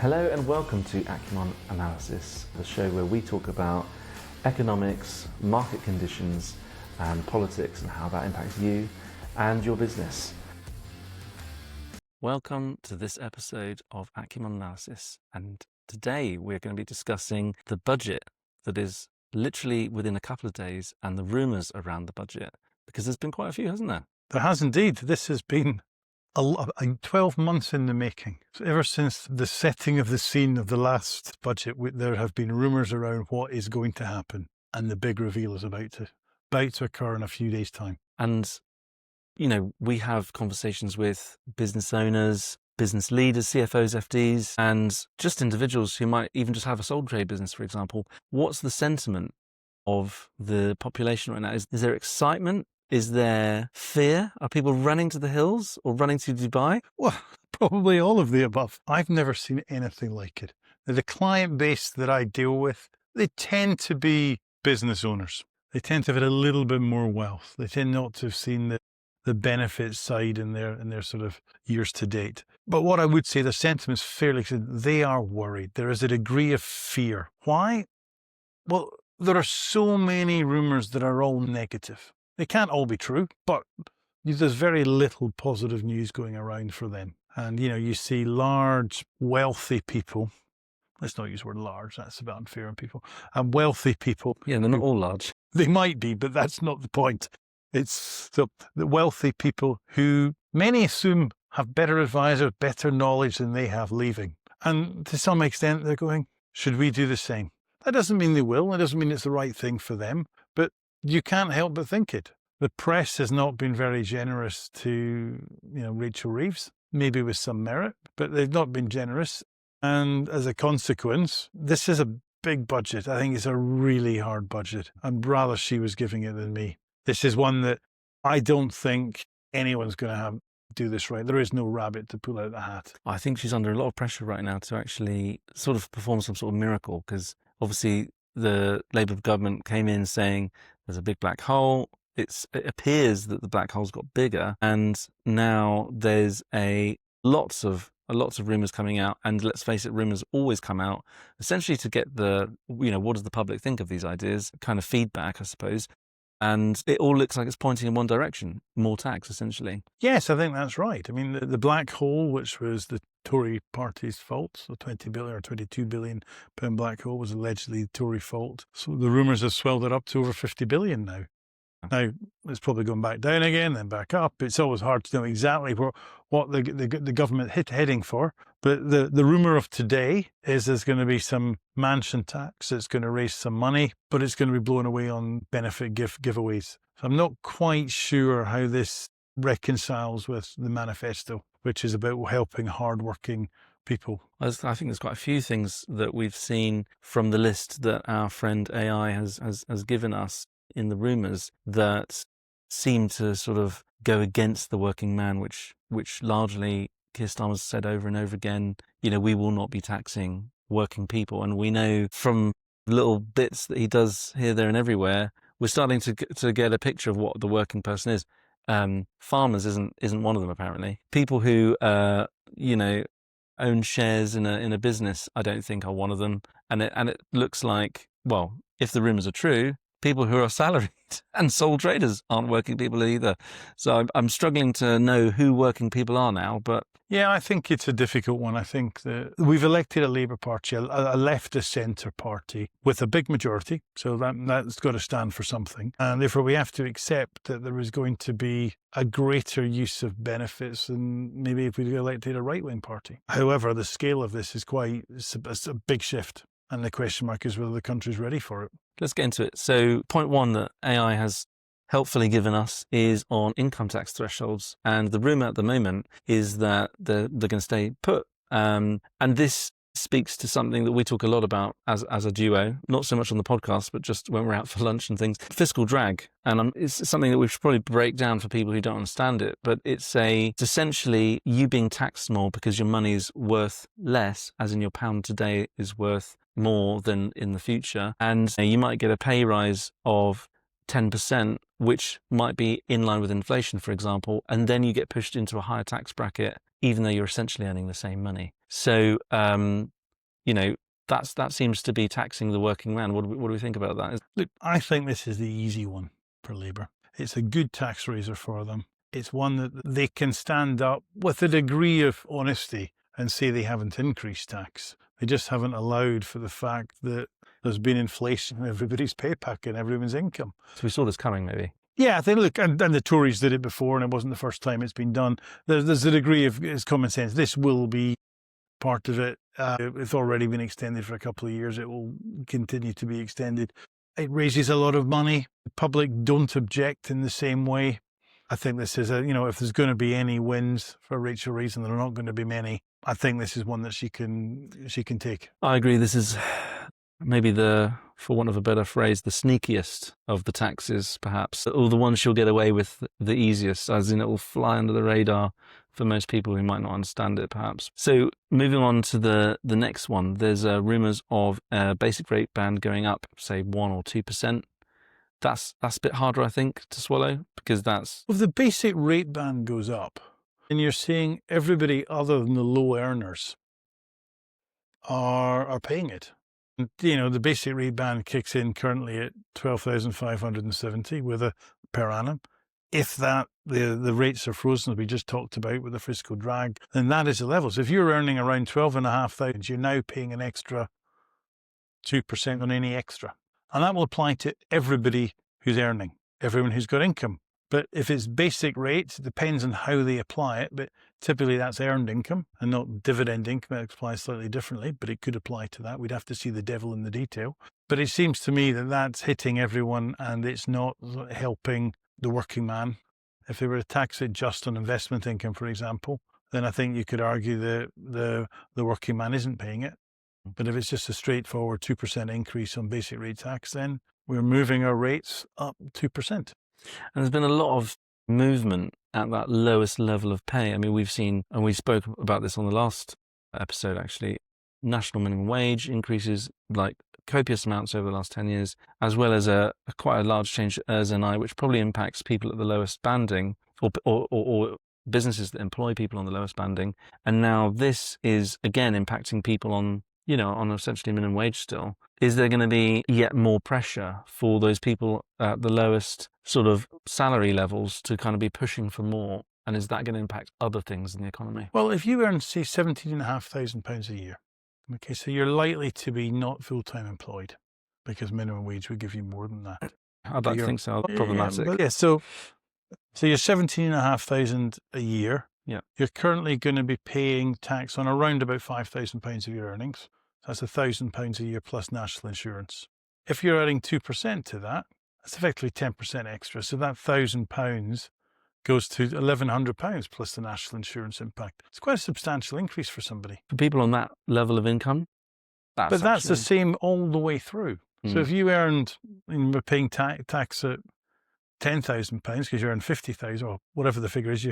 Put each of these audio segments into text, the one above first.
Hello and welcome to Acumen Analysis, the show where we talk about economics, market conditions and politics and how that impacts you and your business. Welcome to this episode of Acumen Analysis, and today we're going to be discussing the budget that is literally within a couple of days and the rumours around the budget, because there's been quite a few, hasn't there? There has indeed. This has been 12 months in the making. So ever since the setting of the scene of the last budget, there have been rumours around what is going to happen, and the big reveal is about to occur in a few days' time. And, you know, we have conversations with business owners, business leaders, CFOs, FDs, and just individuals who might even just have a sole trade business, for example. What's the sentiment of the population right now? Is there excitement? Is there fear? Are people running to the hills or running to Dubai? Well, probably all of the above. I've never seen anything like it. The client base that I deal with, they tend to be business owners. They tend to have had a little bit more wealth. They tend not to have seen the benefit side in their sort of years to date. But what I would say, the sentiment's fairly clear. They are worried. There is a degree of fear. Why? Well, there are so many rumours that are all negative. They can't all be true, but there's very little positive news going around for them. And, you know, you see large, wealthy people. Let's not use the word large. That's a bit unfair on people. And wealthy people. Yeah, they're not all large. They might be, but that's not the point. It's the wealthy people who many assume have better advisors, better knowledge than they have leaving. And to some extent, they're going, should we do the same? That doesn't mean they will. It doesn't mean it's the right thing for them. But you can't help but think it. The press has not been very generous to, Rachel Reeves, maybe with some merit, but they've not been generous. And as a consequence, this is a big budget. I think it's a really hard budget. I'd rather she was giving it than me. This is one that I don't think anyone's going to do this right. There is no rabbit to pull out the hat. I think she's under a lot of pressure right now to actually sort of perform some sort of miracle, because obviously the Labour government came in saying there's a big black hole. It appears that the black hole's got bigger, and now there's lots of rumours coming out. And let's face it, rumours always come out essentially to get what does the public think of these ideas, kind of feedback, I suppose. And it all looks like it's pointing in one direction, more tax, essentially. Yes, I think that's right. I mean, the black hole, which was the Tory party's fault, so 20 billion or 22 billion pound black hole was allegedly the Tory fault. So the rumours have swelled it up to over 50 billion now. Now, it's probably going back down again, then back up. It's always hard to know exactly what the government heading for. But the rumour of today is there's going to be some mansion tax. It's going to raise some money, but it's going to be blown away on benefit giveaways. So I'm not quite sure how this reconciles with the manifesto, which is about helping hardworking people. I think there's quite a few things that we've seen from the list that our friend AI has given us in the rumours that seem to sort of go against the working man, which largely Keir Starmer's said over and over again, we will not be taxing working people. And we know from little bits that he does here, there and everywhere, we're starting to get a picture of what the working person is. Farmers isn't one of them, apparently. People who, own shares in a business, I don't think are one of them. And it looks like, well, if the rumours are true, people who are salaried and sole traders aren't working people either. So I'm struggling to know who working people are now, but... Yeah, I think it's a difficult one. I think that we've elected a Labour Party, a left-of-centre party with a big majority. So that's got to stand for something. And therefore we have to accept that there is going to be a greater use of benefits than maybe if we elected a right-wing party. However, the scale of this is it's a big shift. And the question mark is whether the country's ready for it. Let's get into it. So point one that AI has helpfully given us is on income tax thresholds. And the rumour at the moment is that they're going to stay put. And this speaks to something that we talk a lot about as a duo, not so much on the podcast, but just when we're out for lunch and things, fiscal drag. And it's something that we should probably break down for people who don't understand it. But it's essentially you being taxed more because your money's worth less, as in your pound today is worth more than in the future. And you might get a pay rise of 10%, which might be in line with inflation, for example, and then you get pushed into a higher tax bracket, even though you're essentially earning the same money. So, that seems to be taxing the working man. What do we think about that? Look, I think this is the easy one for Labour. It's a good tax raiser for them. It's one that they can stand up with a degree of honesty and say they haven't increased tax. They just haven't allowed for the fact that there's been inflation in everybody's pay packet and everyone's income. So we saw this coming, maybe. Yeah, I think, look, and the Tories did it before, and it wasn't the first time it's been done. There's a degree of common sense. This will be part of it. It's already been extended for a couple of years. It will continue to be extended. It raises a lot of money. The public don't object in the same way. I think this is if there's going to be any wins for Rachel Reeves, and there are not going to be many, I think this is one that she can take. I agree. This is maybe for want of a better phrase, the sneakiest of the taxes, perhaps, or the one she'll get away with the easiest, as in it will fly under the radar for most people who might not understand it, perhaps. So moving on to the next one, there's rumours of a basic rate band going up, say 1 or 2%. That's a bit harder, I think, to swallow, because that's... If the basic rate band goes up, and you're seeing everybody other than the low earners are paying it. The basic rate band kicks in currently at 12,570 with a per annum. If the rates are frozen, as we just talked about with the fiscal drag, then that is the level. So if you're earning around 12,500, you're now paying an extra 2% on any extra. And that will apply to everybody who's earning, everyone who's got income. But if it's basic rates, it depends on how they apply it. But typically that's earned income and not dividend income. It applies slightly differently, but it could apply to that. We'd have to see the devil in the detail. But it seems to me that that's hitting everyone and it's not helping the working man. If they were to tax it just on investment income, for example, then I think you could argue that the working man isn't paying it. But if it's just a straightforward 2% increase on basic rate tax, then we're moving our rates up 2%. And there's been a lot of movement at that lowest level of pay. I mean, we've seen, and we spoke about this on the last episode, actually, national minimum wage increases like copious amounts over the last 10 years, as well as a quite a large change to ERS&I, which probably impacts people at the lowest banding or businesses that employ people on the lowest banding. And now this is, again, impacting people on essentially minimum wage still. Is there going to be yet more pressure for those people at the lowest sort of salary levels to kind of be pushing for more? And is that going to impact other things in the economy? Well, if you earn, say, £17,500 a year, okay, so you're likely to be not full-time employed because minimum wage would give you more than that. I'd like to think so. Problematic. Yeah, so you're 17,500 a year. Yeah. You're currently going to be paying tax on around about £5,000 of your earnings. That's £1,000 a year plus national insurance. If you're adding 2% to that, that's effectively 10% extra. So that £1,000 goes to £1,100 plus the national insurance impact. It's quite a substantial increase for somebody. For people on that level of income, that's the same all the way through. So if you earned, we're paying tax at £10,000 because you earn 50,000 or whatever the figure is,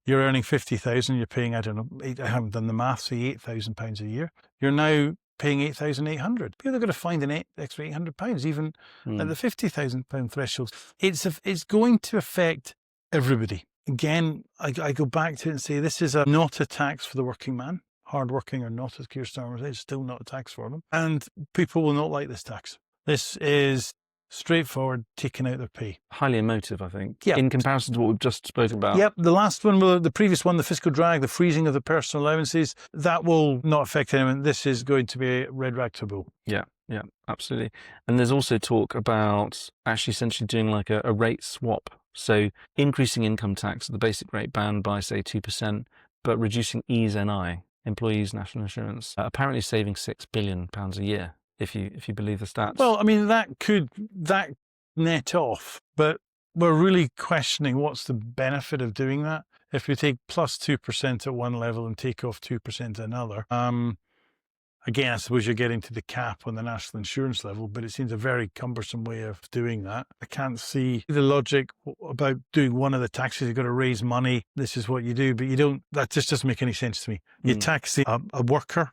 you're earning 50,000, you're paying, I don't know, I haven't done the math, say £8,000 a year. You're now paying 8,800. People are going to find an extra £800, even at the £50,000 threshold. It's going to affect everybody. Again, I go back to it and say this is not a tax for the working man. Hardworking or not, as Keir Starmer says, it's still not a tax for them. And people will not like this tax. This is straightforward, taking out their pay. Highly emotive, I think, yeah. In comparison to what we've just spoken about. Yep, the last one, the previous one, the fiscal drag, the freezing of the personal allowances, that will not affect anyone. This is going to be a red rag to a bull. Yeah, absolutely. And there's also talk about actually essentially doing like a rate swap. So increasing income tax at the basic rate band by, say, 2%, but reducing ES&I, employees' national insurance, apparently saving £6 billion a year. If you believe the stats. Well, I mean, that net off, but we're really questioning what's the benefit of doing that. If you take plus 2% at one level and take off 2% at another, again, I suppose you're getting to the cap on the national insurance level, but it seems a very cumbersome way of doing that. I can't see the logic about doing one of the taxes. You've got to raise money. This is what you do, but you don't. That just doesn't make any sense to me. You tax a worker,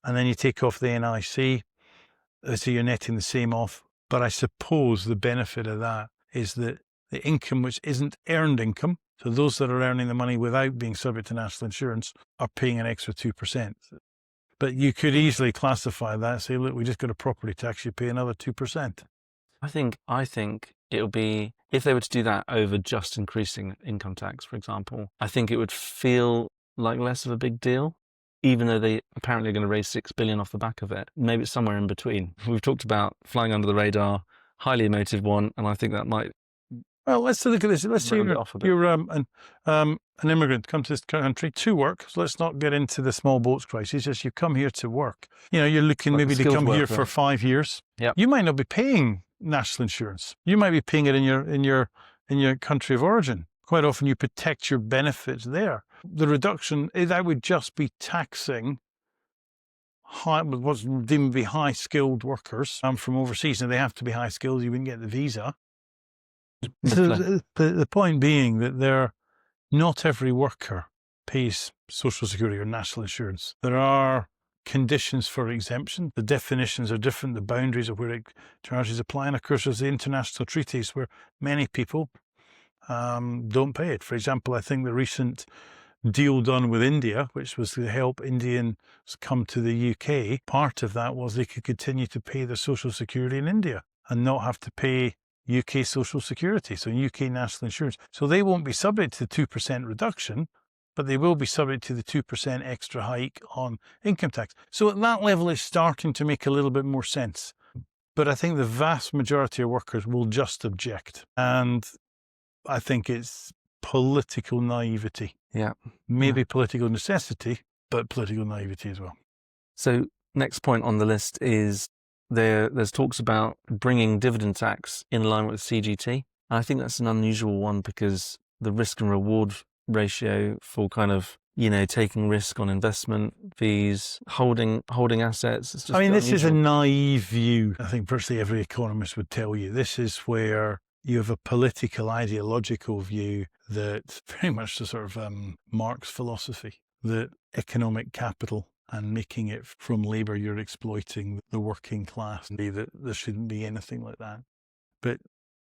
and then you take off the NIC, so you're netting the same off. But I suppose the benefit of that is that the income which isn't earned income, so those that are earning the money without being subject to national insurance, are paying an extra 2%. But you could easily classify that, say, look, we just got a property tax, you pay another 2%. I think it'll be, if they were to do that over just increasing income tax, for example, I think it would feel like less of a big deal, even though they apparently are going to raise 6 billion off the back of it. Maybe it's somewhere in between. We've talked about flying under the radar, highly emotive one, and I think that might. Well, let's look at this. Let's say you're an immigrant, come to this country to work. So let's not get into the small boats crisis. Just you come here to work. You're looking maybe to come here for 5 years. Yep. You might not be paying national insurance. You might be paying it in your country of origin. Quite often, you protect your benefits there. The reduction that would just be taxing what's deemed to be high skilled workers from overseas, and they have to be high skilled. You wouldn't get the visa. So the point being that not every worker pays Social Security or national insurance. There are conditions for exemption. The definitions are different, the boundaries of where charges apply. And of course, there's the international treaties where many people don't pay it. For example, I think the recent deal done with India, which was to help Indians come to the UK, part of that was they could continue to pay their Social Security in India and not have to pay UK Social Security, so UK national insurance. So they won't be subject to the 2% reduction, but they will be subject to the 2% extra hike on income tax. So at that level, it's starting to make a little bit more sense. But I think the vast majority of workers will just object. And I think it's political naivety. Yeah. Maybe political necessity, but political naivety as well. So next point on the list is there's talks about bringing dividend tax in line with CGT. I think that's an unusual one because the risk and reward ratio for kind of, taking risk on investment fees, holding assets. It's just this is a naive view. I think virtually every economist would tell you this is where you have a political, ideological view that very much the sort of Marx philosophy, that economic capital and making it from labour you're exploiting the working class, that there shouldn't be anything like that. But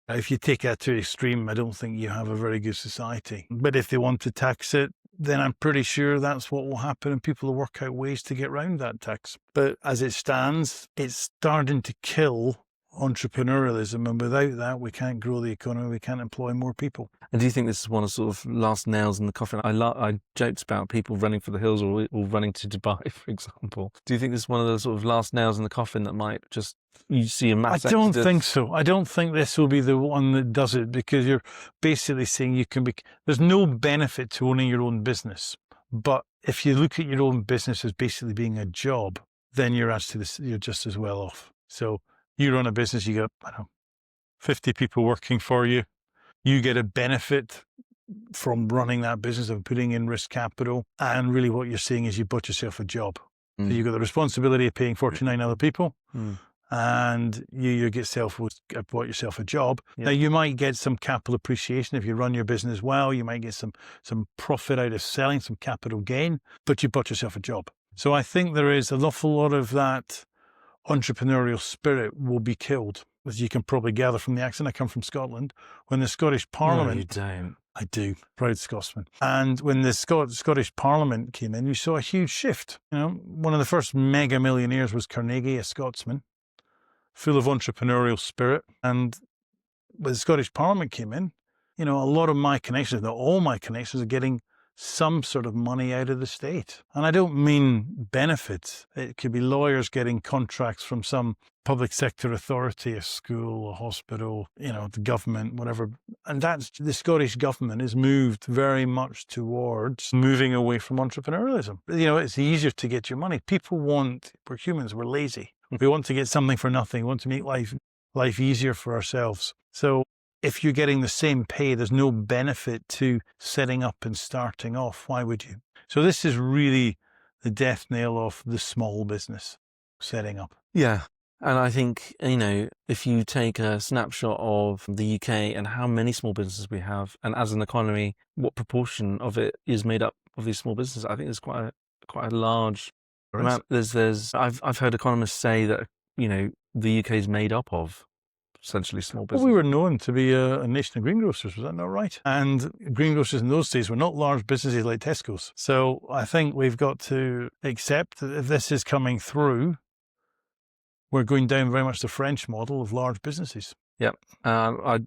if you take that to extreme, I don't think you have a very good society. But if they want to tax it, then I'm pretty sure that's what will happen, and people will work out ways to get around that tax. But as it stands, it's starting to kill entrepreneurialism, and without that, we can't grow the economy, we can't employ more people. And do you think this is one of sort of last nails in the coffin? I joked about people running for the hills or running to Dubai, for example. Do you think this is one of those sort of last nails in the coffin that might just, you see a mass I don't think so. I don't think this will be the one that does it, because you're basically saying there's no benefit to owning your own business. But if you look at your own business as basically being a job, then you're just as well off. So you run a business, you got, 50 people working for you. You get a benefit from running that business and putting in risk capital. And really what you're saying is you bought yourself a job. So you've got the responsibility of paying 49 other people. And you bought yourself a job. Yep. Now, you might get some capital appreciation if you run your business well. You might get some profit out of selling, some capital gain, but you bought yourself a job. So I think there is an awful lot of that entrepreneurial spirit will be killed. As you can probably gather from the accent, I come from Scotland. When the Scottish Parliament... No, you don't. I do. Proud Scotsman. And when the Scottish Parliament came in, you saw a huge shift. One of the first mega millionaires was Carnegie, a Scotsman, full of entrepreneurial spirit. And when the Scottish Parliament came in, a lot of my connections, not all my connections, are getting some sort of money out of the state. And I don't mean benefits. It could be lawyers getting contracts from some public sector authority, a school, a hospital, the government, whatever. And that's the Scottish government has moved very much towards moving away from entrepreneurialism. It's easier to get your money. We're humans, we're lazy. We want to get something for nothing. We want to make life easier for ourselves. So if you're getting the same pay, there's no benefit to setting up and starting off. Why would you? So this is really the death nail of the small business setting up. Yeah. And I think, if you take a snapshot of the UK and how many small businesses we have, and as an economy, what proportion of it is made up of these small businesses, I think there's quite a large amount. I've heard economists say that, the UK is made up of essentially small Well, business. we were known to be a nation of greengrocers, was that not right? And greengrocers in those days were not large businesses like Tesco's. So I think we've got to accept that if this is coming through, we're going down very much the French model of large businesses. Yep. I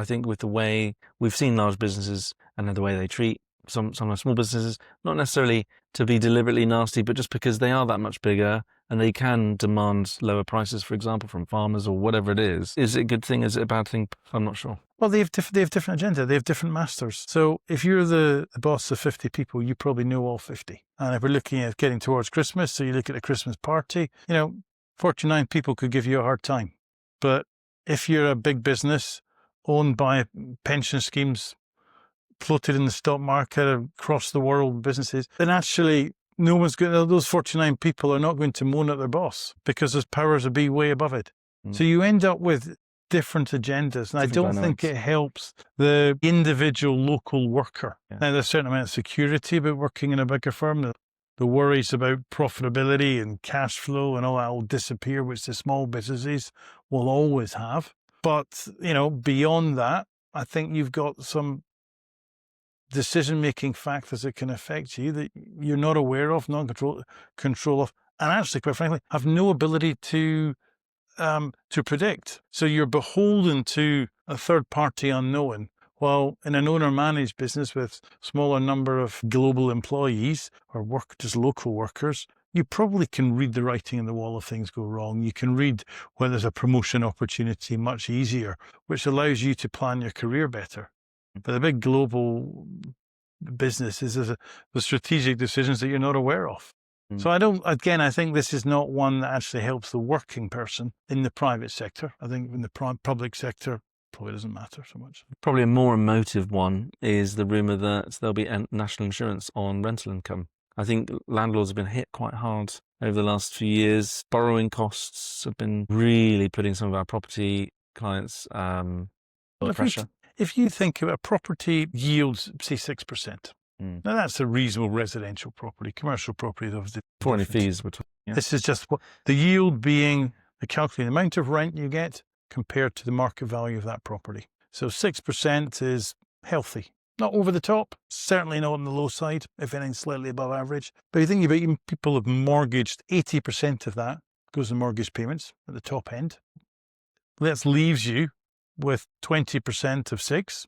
think with the way we've seen large businesses and the way they treat some of small businesses, not necessarily to be deliberately nasty, but just because they are that much bigger and they can demand lower prices, for example, from farmers or whatever it is. Is it a good thing? Is it a bad thing? I'm not sure. Well, they have different agenda. They have different masters. So if you're the boss of 50 people, you probably know all 50. And if we're looking at getting towards Christmas, so you look at a Christmas party, 49 people could give you a hard time. But if you're a big business owned by pension schemes, floated in the stock market across the world businesses, then actually no one's going to, those 49 people are not going to moan at their boss because there's powers that be way above it. So you end up with different agendas. And I don't think it helps the individual local worker. Yeah. Now, there's a certain amount of security about working in a bigger firm. The worries about profitability and cash flow and all that will disappear, which the small businesses will always have. But, beyond that, I think you've got some decision-making factors that can affect you that you're not aware of, not control of, and actually, quite frankly, have no ability to predict. So you're beholden to a third-party unknown. While in an owner-managed business with smaller number of global employees or just local workers, you probably can read the writing on the wall if things go wrong. You can read when there's a promotion opportunity much easier, which allows you to plan your career better. But the big global business is the strategic decisions that you're not aware of. So I think this is not one that actually helps the working person in the private sector. I think in the public sector, probably doesn't matter so much. Probably a more emotive one is the rumour that there'll be national insurance on rental income. I think landlords have been hit quite hard over the last few years. Borrowing costs have been really putting some of our property clients under pressure. If you think of a property yields, say 6%, now that's a reasonable residential property. Commercial property is obviously for any fees we're talking. Yeah. This is just what the yield being the calculated amount of rent you get compared to the market value of that property. So 6% is healthy. Not over the top, certainly not on the low side, if anything slightly above average. But you think about even people have mortgaged 80% of that goes to mortgage payments at the top end. That leaves you with 20% of 6,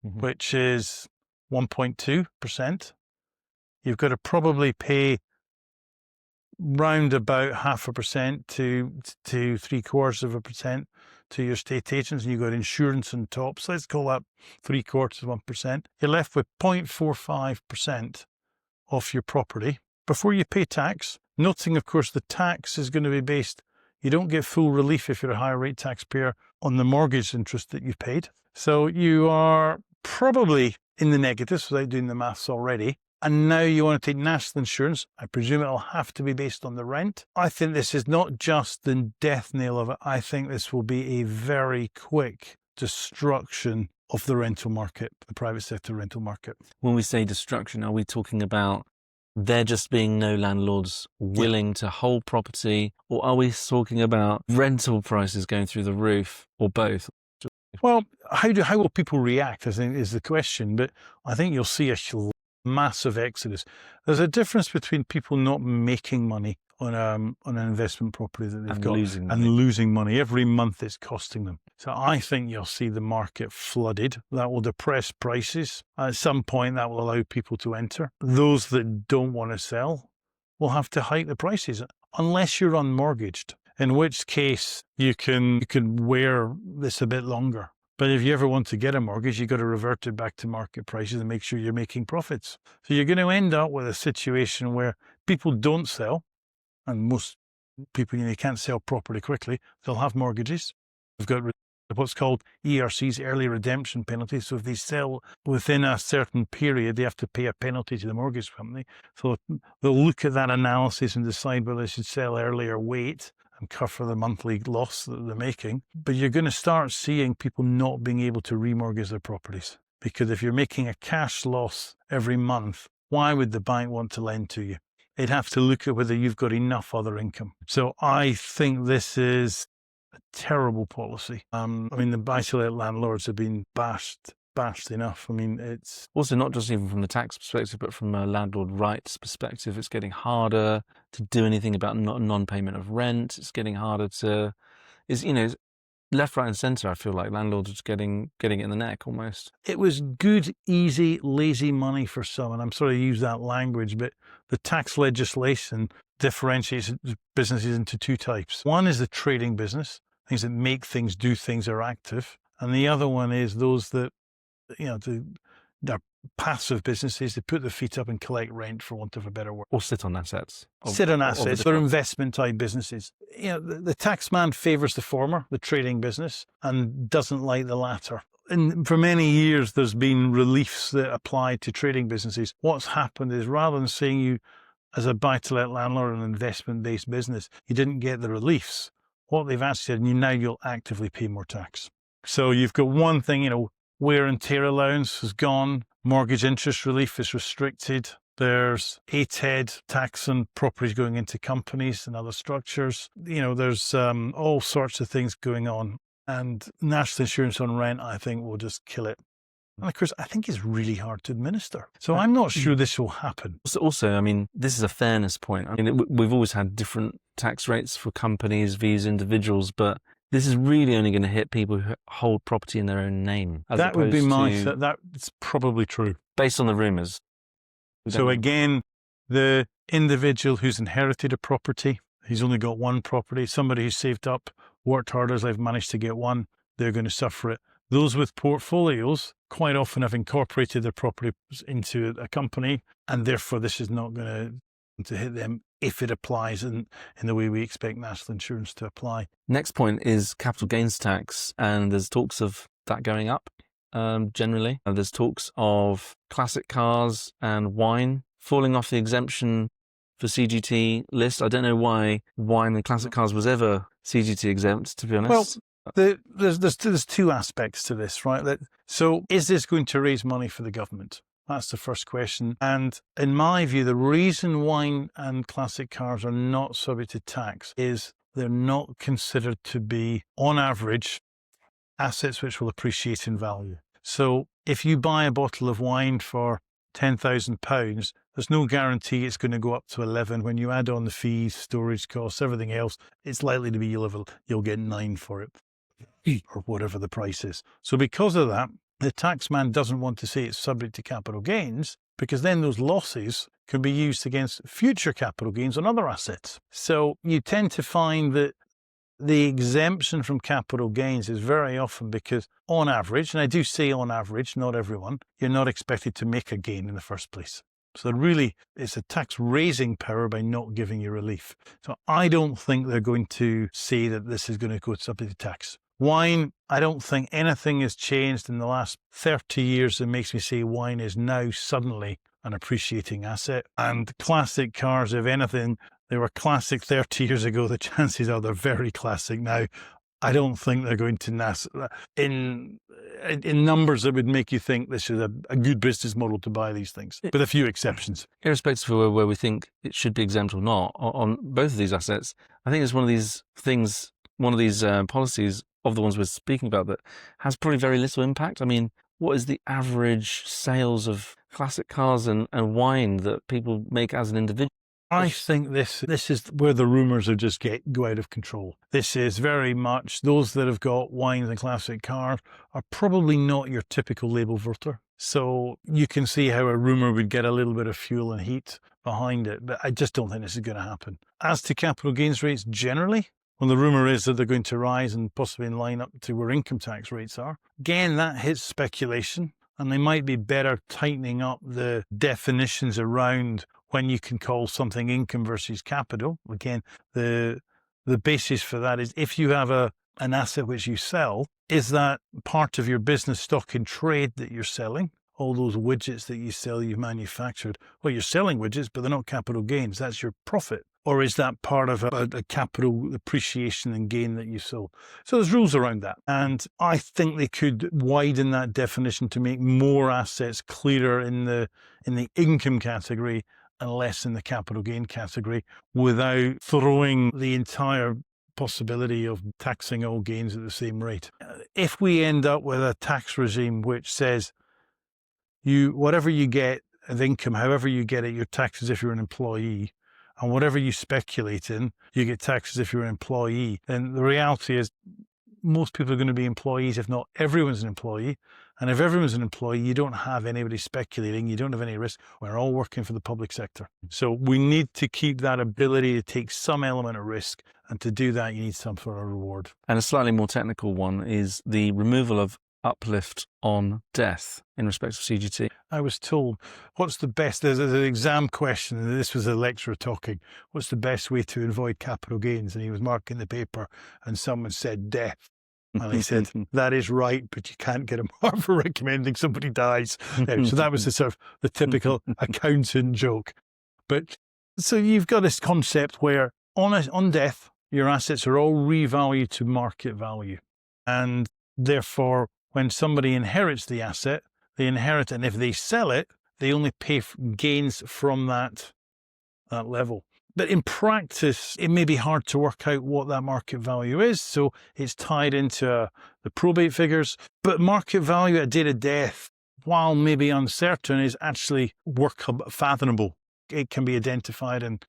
which is 1.2%. You've got to probably pay round about 0.5% to 0.75% to your estate agents, and you've got insurance on top. So let's call that 0.75%. You're left with 0.45% off your property before you pay tax. Noting, of course, the tax is going to be based. You don't get full relief if you're a higher rate taxpayer on the mortgage interest that you've paid. So you are probably in the negatives without doing the maths already. And now you want to take national insurance. I presume it'll have to be based on the rent. I think this is not just the death knell of it. I think this will be a very quick destruction of the rental market, the private sector rental market. When we say destruction, are we talking about there just being no landlords willing to hold property, or are we talking about rental prices going through the roof, or both? Well, how will people react, I think, is the question. But I think you'll see a massive exodus. There's a difference between people not making money on an investment property that they've got and losing money. Every month it's costing them. So I think you'll see the market flooded. That will depress prices. At some point that will allow people to enter. Those that don't want to sell will have to hike the prices unless you're unmortgaged, in which case you can wear this a bit longer. But if you ever want to get a mortgage, you've got to revert it back to market prices and make sure you're making profits. So you're going to end up with a situation where people don't sell, and most people, you can't sell property quickly. They'll have mortgages. They've got what's called ERCs, early redemption penalties. So if they sell within a certain period, they have to pay a penalty to the mortgage company. So they'll look at that analysis and decide whether they should sell early or wait and cover the monthly loss that they're making. But you're going to start seeing people not being able to remortgage their properties. Because if you're making a cash loss every month, why would the bank want to lend to you? They'd have to look at whether you've got enough other income. So I think this is a terrible policy. I mean, the buy-to-let landlords have been bashed enough. I mean, it's also not just even from the tax perspective, but from a landlord rights perspective. It's getting harder to do anything about non-payment of rent. It's getting harder to, left, right, and centre. I feel like landlords are just getting it in the neck almost. It was good, easy, lazy money for some, and I'm sorry to use that language, but the tax legislation differentiates businesses into two types. One is the trading business, things that make things, do things, are active, and the other one is those that, they're passive businesses. They put their feet up and collect rent, for want of a better word. Or sit on assets. Sit on assets. They're investment type businesses. The tax man favours the former, the trading business, and doesn't like the latter. And for many years, there's been reliefs that apply to trading businesses. What's happened is, rather than saying you, as a buy-to-let landlord, an investment-based business, you didn't get the reliefs, what they've actually said, now you'll actively pay more tax. So you've got one thing, wear and tear allowance has gone. Mortgage interest relief is restricted. There's ATED tax on properties going into companies and other structures. There's all sorts of things going on. And national insurance on rent, I think, will just kill it. And of course, I think it's really hard to administer. So I'm not sure this will happen. Also, I mean, this is a fairness point. I mean, we've always had different tax rates for companies vs individuals, but this is really only going to hit people who hold property in their own name. That would be that's probably true. Based on the rumours. So again, the individual who's inherited a property, he's only got one property, somebody who's saved up, worked hard as they've managed to get one, they're going to suffer it. Those with portfolios quite often have incorporated their property into a company, and therefore this is not going to hit them if it applies in the way we expect national insurance to apply. Next point is capital gains tax, and there's talks of that going up generally. There's talks of classic cars and wine falling off the exemption for CGT list. I don't know why wine and classic cars was ever CGT exempt, to be honest. Well, there's two aspects to this, right? So is this going to raise money for the government? That's the first question. And in my view, the reason wine and classic cars are not subject to tax is they're not considered to be, on average, assets which will appreciate in value. So if you buy a bottle of wine for £10,000, there's no guarantee it's going to go up to 11. When you add on the fees, storage costs, everything else, it's likely to be you'll get 9 for it, or whatever the price is. So because of that, the taxman doesn't want to say it's subject to capital gains, because then those losses can be used against future capital gains on other assets. So you tend to find that the exemption from capital gains is very often because, on average, and I do say on average, not everyone, you're not expected to make a gain in the first place. So really, it's a tax raising power by not giving you relief. So I don't think they're going to say that this is going to go subject to tax. Wine, I don't think anything has changed in the last 30 years that makes me say wine is now suddenly an appreciating asset. And classic cars, if anything, they were classic 30 years ago. The chances are they're very classic now. I don't think they're going to in numbers that would make you think this is a good business model to buy these things, with a few exceptions. Irrespective of where we think it should be exempt or not, on both of these assets, I think it's one of these things, one of these policies of the ones we're speaking about that has probably very little impact. I mean, what is the average sales of classic cars and wine that people make as an individual? I think this is where the rumours are just go out of control. This is very much, those that have got wines and classic cars are probably not your typical label voter. So you can see how a rumour would get a little bit of fuel and heat behind it, but I just don't think this is going to happen. As to capital gains rates generally, when the rumour is that they're going to rise and possibly in line up to where income tax rates are, again, that hits speculation, and they might be better tightening up the definitions around when you can call something income versus capital. Again, the basis for that is if you have an asset which you sell, is that part of your business stock in trade that you're selling? All those widgets that you sell, you've manufactured. Well, you're selling widgets, but they're not capital gains. That's your profit. Or is that part of a capital appreciation and gain that you sold? So there's rules around that. And I think they could widen that definition to make more assets clearer in the income category unless in the capital gain category, without throwing the entire possibility of taxing all gains at the same rate. If we end up with a tax regime which says whatever you get of income, however you get it, you're taxed as if you're an employee, and whatever you speculate in, you get taxed as if you're an employee, then the reality is most people are going to be employees, if not everyone's an employee. And if everyone's an employee, you don't have anybody speculating, you don't have any risk. We're all working for the public sector. So we need to keep that ability to take some element of risk. And to do that, you need some sort of reward. And a slightly more technical one is the removal of uplift on death in respect of CGT. I was told, what's the best, there's an exam question, and this was a lecturer talking, what's the best way to avoid capital gains? And he was marking the paper, and someone said death. And he said, that is right, but you can't get a mark for recommending somebody dies. So that was the sort of the typical accountant joke. But so you've got this concept where on death, your assets are all revalued to market value. And therefore, when somebody inherits the asset, they inherit it, and if they sell it, they only pay gains from that level. But in practice, it may be hard to work out what that market value is, so it's tied into the probate figures. But market value at date of death, while maybe uncertain, is actually fathomable. It can be identified and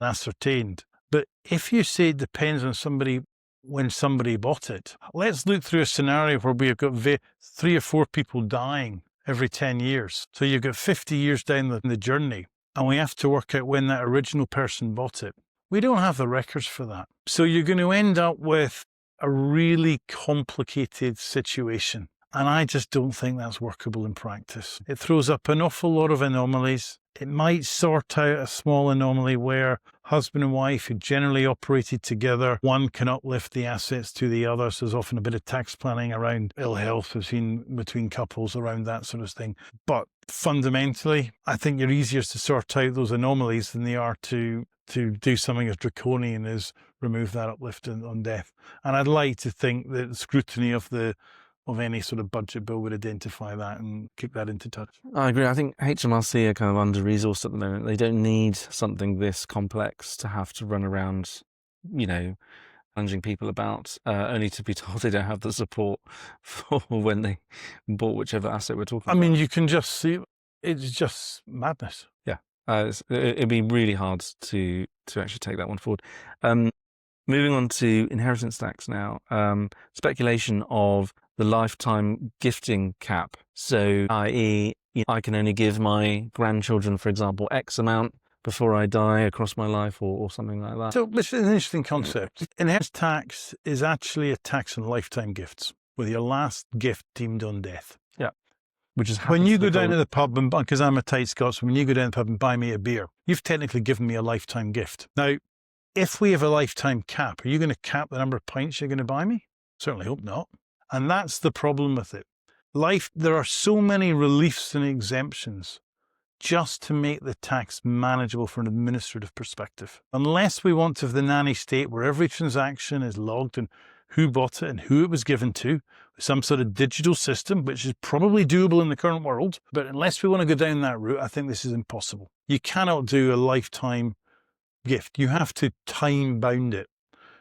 ascertained. But if you say it depends on somebody when somebody bought it, let's look through a scenario where we've got 3 or 4 people dying every 10 years. So you've got 50 years down the journey, and we have to work out when that original person bought it. We don't have the records for that. So you're going to end up with a really complicated situation. And I just don't think that's workable in practice. It throws up an awful lot of anomalies. It might sort out a small anomaly where husband and wife who generally operated together, one can uplift the assets to the other. So there's often a bit of tax planning around ill health between couples around that sort of thing. But fundamentally, I think you're easier to sort out those anomalies than they are to do something as draconian as remove that uplift on death. And I'd like to think that the scrutiny of any sort of budget bill would identify that and kick that into touch. I agree. I think HMRC are kind of under-resourced at the moment. They don't need something this complex to have to run around, challenging people about, only to be told they don't have the support for when they bought whichever asset we're talking about. I mean, you can just see, it's just madness. Yeah. It'd be really hard to actually take that one forward. Moving on to inheritance tax now. Speculation of the lifetime gifting cap. So, i.e., I can only give my grandchildren, for example, X amount before I die across my life or something like that. So this is an interesting concept. Inheritance tax is actually a tax on lifetime gifts, with your last gift deemed on death. Yeah. Which is when you go down to the pub, and because I'm a tight Scotsman, when you go down to the pub and buy me a beer, you've technically given me a lifetime gift. Now, if we have a lifetime cap, are you going to cap the number of pints you're going to buy me? Certainly hope not. And that's the problem with it. There are so many reliefs and exemptions just to make the tax manageable from an administrative perspective. Unless we want to have the nanny state where every transaction is logged and who bought it and who it was given to, some sort of digital system, which is probably doable in the current world. But unless we want to go down that route, I think this is impossible. You cannot do a lifetime gift. You have to time bound it.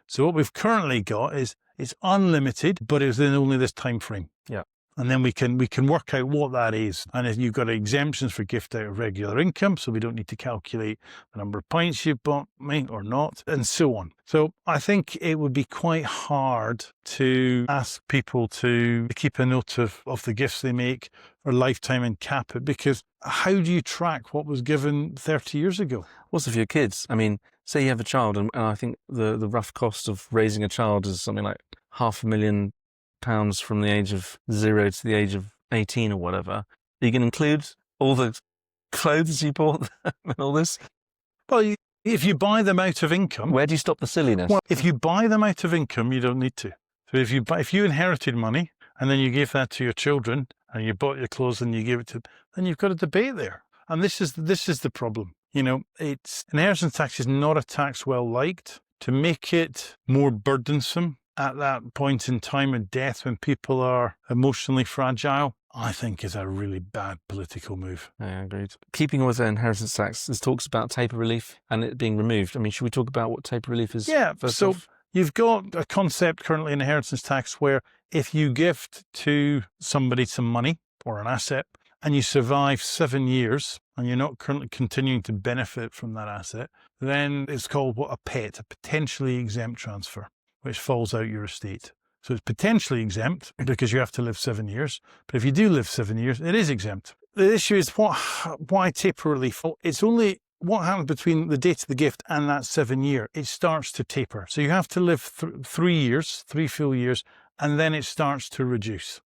So what we've currently got is it's unlimited, but it's in only this time frame. Yeah. And then we can work out what that is. And if you've got exemptions for gift out of regular income, so we don't need to calculate the number of pints you've bought me or not, and so on. So I think it would be quite hard to ask people to keep a note of the gifts they make for lifetime and cap it, because how do you track what was given 30 years ago? Also for your kids, I mean, say you have a child, and I think the rough cost of raising a child is something like £500,000 from the age of 0 to the age of 18 or whatever. You can include all the clothes you bought and all this. Well, if you buy them out of income... Where do you stop the silliness? Well, if you buy them out of income, you don't need to. So if you inherited money and then you gave that to your children and you bought your clothes and you gave it to them, then you've got a debate there. And this is the problem. Inheritance tax is not a tax well liked. To make it more burdensome at that point in time of death when people are emotionally fragile, I think is a really bad political move. Yeah, agreed. Keeping with inheritance tax, this talks about taper relief and it being removed. I mean, should we talk about what taper relief is? Yeah, first so off? you've got a concept currently in inheritance tax where if you gift to somebody some money or an asset and you survive 7 years and you're not currently continuing to benefit from that asset, then it's called a PET, a potentially exempt transfer, which falls out your estate. So it's potentially exempt because you have to live 7 years. But if you do live 7 years, it is exempt. The issue is why taper relief? It's only what happens between the date of the gift and that 7 year. It starts to taper. So you have to live 3 years, 3 full years, and then it starts to reduce.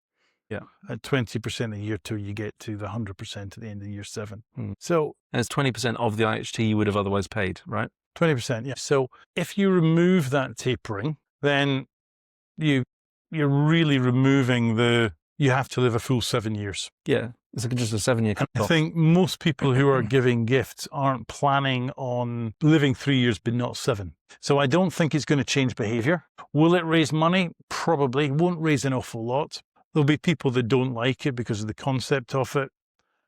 Yeah. At 20% a year till you get to the 100% at the end of year 7. So and it's 20% of the IHT you would have otherwise paid, right? 20%, yeah. So if you remove that tapering, then you're really removing you have to live a full 7 years. Yeah, it's just a 7 year cut I think most people who are giving gifts aren't planning on living 3 years but not 7. So I don't think it's going to change behaviour. Will it raise money? Probably. Won't raise an awful lot. There'll be people that don't like it because of the concept of it.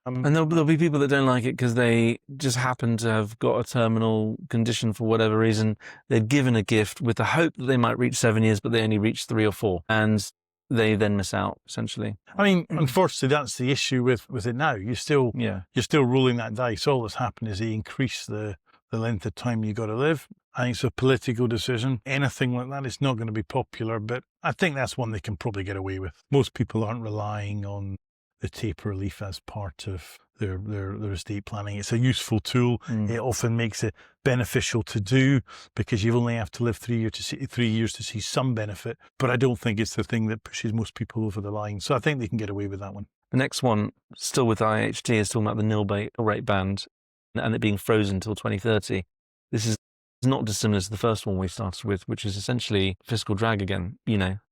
And there'll be people that don't like it because they just happen to have got a terminal condition for whatever reason. They're given a gift with the hope that they might reach 7 years, but they only reach 3 or 4. And they then miss out, essentially. I mean, unfortunately, that's the issue with it now. You're still rolling that dice. All that's happened is they increase the length of time you got to live. I think it's a political decision. Anything like that is not going to be popular, but I think that's one they can probably get away with. Most people aren't relying on the taper relief as part of their estate planning. It's a useful tool. It often makes it beneficial to do because you only have to live 3 years to see some benefit. But I don't think it's the thing that pushes most people over the line. So I think they can get away with that one. The next one, still with IHT, is talking about the nil rate band and it being frozen until 2030. This is not dissimilar to the first one we started with, which is essentially fiscal drag again,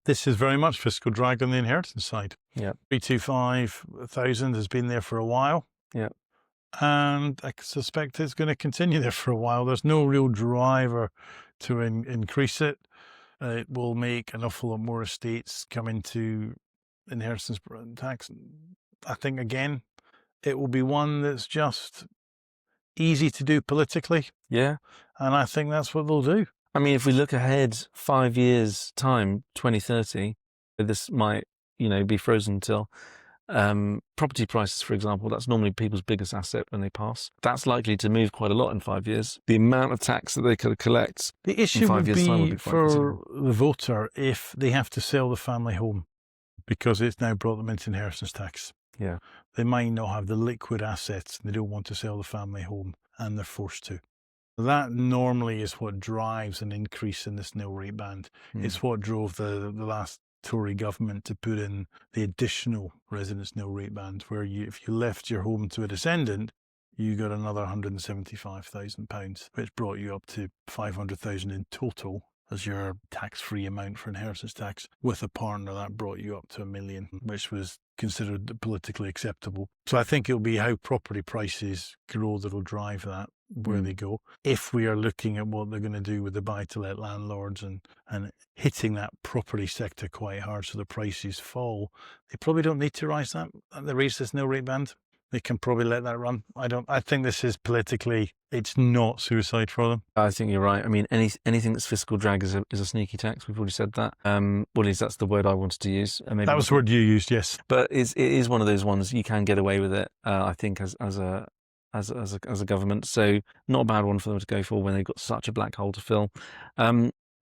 This is very much fiscal drag on the inheritance side. Yeah. 325,000 has been there for a while. Yeah. And I suspect it's going to continue there for a while. There's no real driver to increase it. It will make an awful lot more estates come into inheritance tax. I think, again, it will be one that's just easy to do politically. Yeah. And I think that's what they'll do. I mean, if we look ahead 5 years' time, 2030, this might, be frozen until property prices, for example. That's normally people's biggest asset when they pass. That's likely to move quite a lot in 5 years. The amount of tax that they could collect the issue in 5 years' time would be be for the voter if they have to sell the family home because it's now brought them into inheritance tax. Yeah. They might not have the liquid assets. They don't want to sell the family home and they're forced to. That normally is what drives an increase in this nil rate band. It's what drove the last Tory government to put in the additional residence nil rate band, where if you left your home to a descendant, you got another £175,000, which brought you up to 500,000 in total as your tax-free amount for inheritance tax. With a partner, that brought you up to £1 million, which was considered politically acceptable. So I think it'll be how property prices grow that'll drive that, where they go. If we are looking at what they're going to do with the buy-to-let landlords and hitting that property sector quite hard so the prices fall, they probably don't need to raise this nil rate band. They can probably let that run. I think this is politically, it's not suicide for them. I think you're right. I mean, anything that's fiscal drag is a sneaky tax. We've already said that. Well, at least that's the word I wanted to use. Maybe that was the word you used, yes. But it is one of those ones you can get away with it. I think as a government, so not a bad one for them to go for when they've got such a black hole to fill.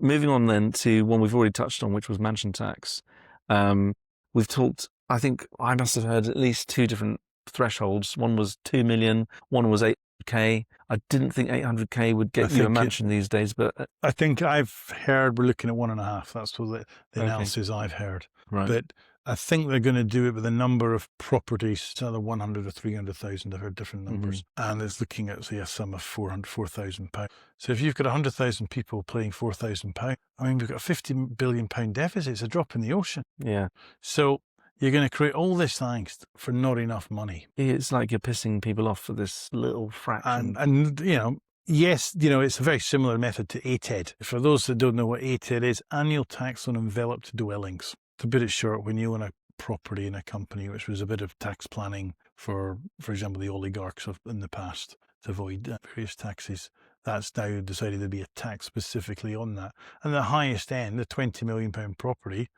Moving on then to one we've already touched on, which was mansion tax. We've talked. I think I must have heard at least 2 different thresholds. One was 2 million, one was 800k. I didn't think 800k would get you a mansion these days, but I think I've heard we're looking at 1.5. That's what the analysis I've heard. Right. But I think they're going to do it with a number of properties, another 100 or 300,000. I've heard different numbers, and it's looking at, say, a sum of £4,000. So if you've got 100,000 people paying £4,000, I mean, we've got a £50 billion deficit. It's a drop in the ocean. Yeah. So you're going to create all this angst for not enough money. It's like you're pissing people off for this little fraction. And yes, it's a very similar method to ATED. For those that don't know what ATED is, annual tax on enveloped dwellings. To put it short, when you own a property in a company, which was a bit of tax planning for example, the oligarchs in the past to avoid various taxes. That's now decided to be a tax specifically on that. And the highest end, the £20 million property,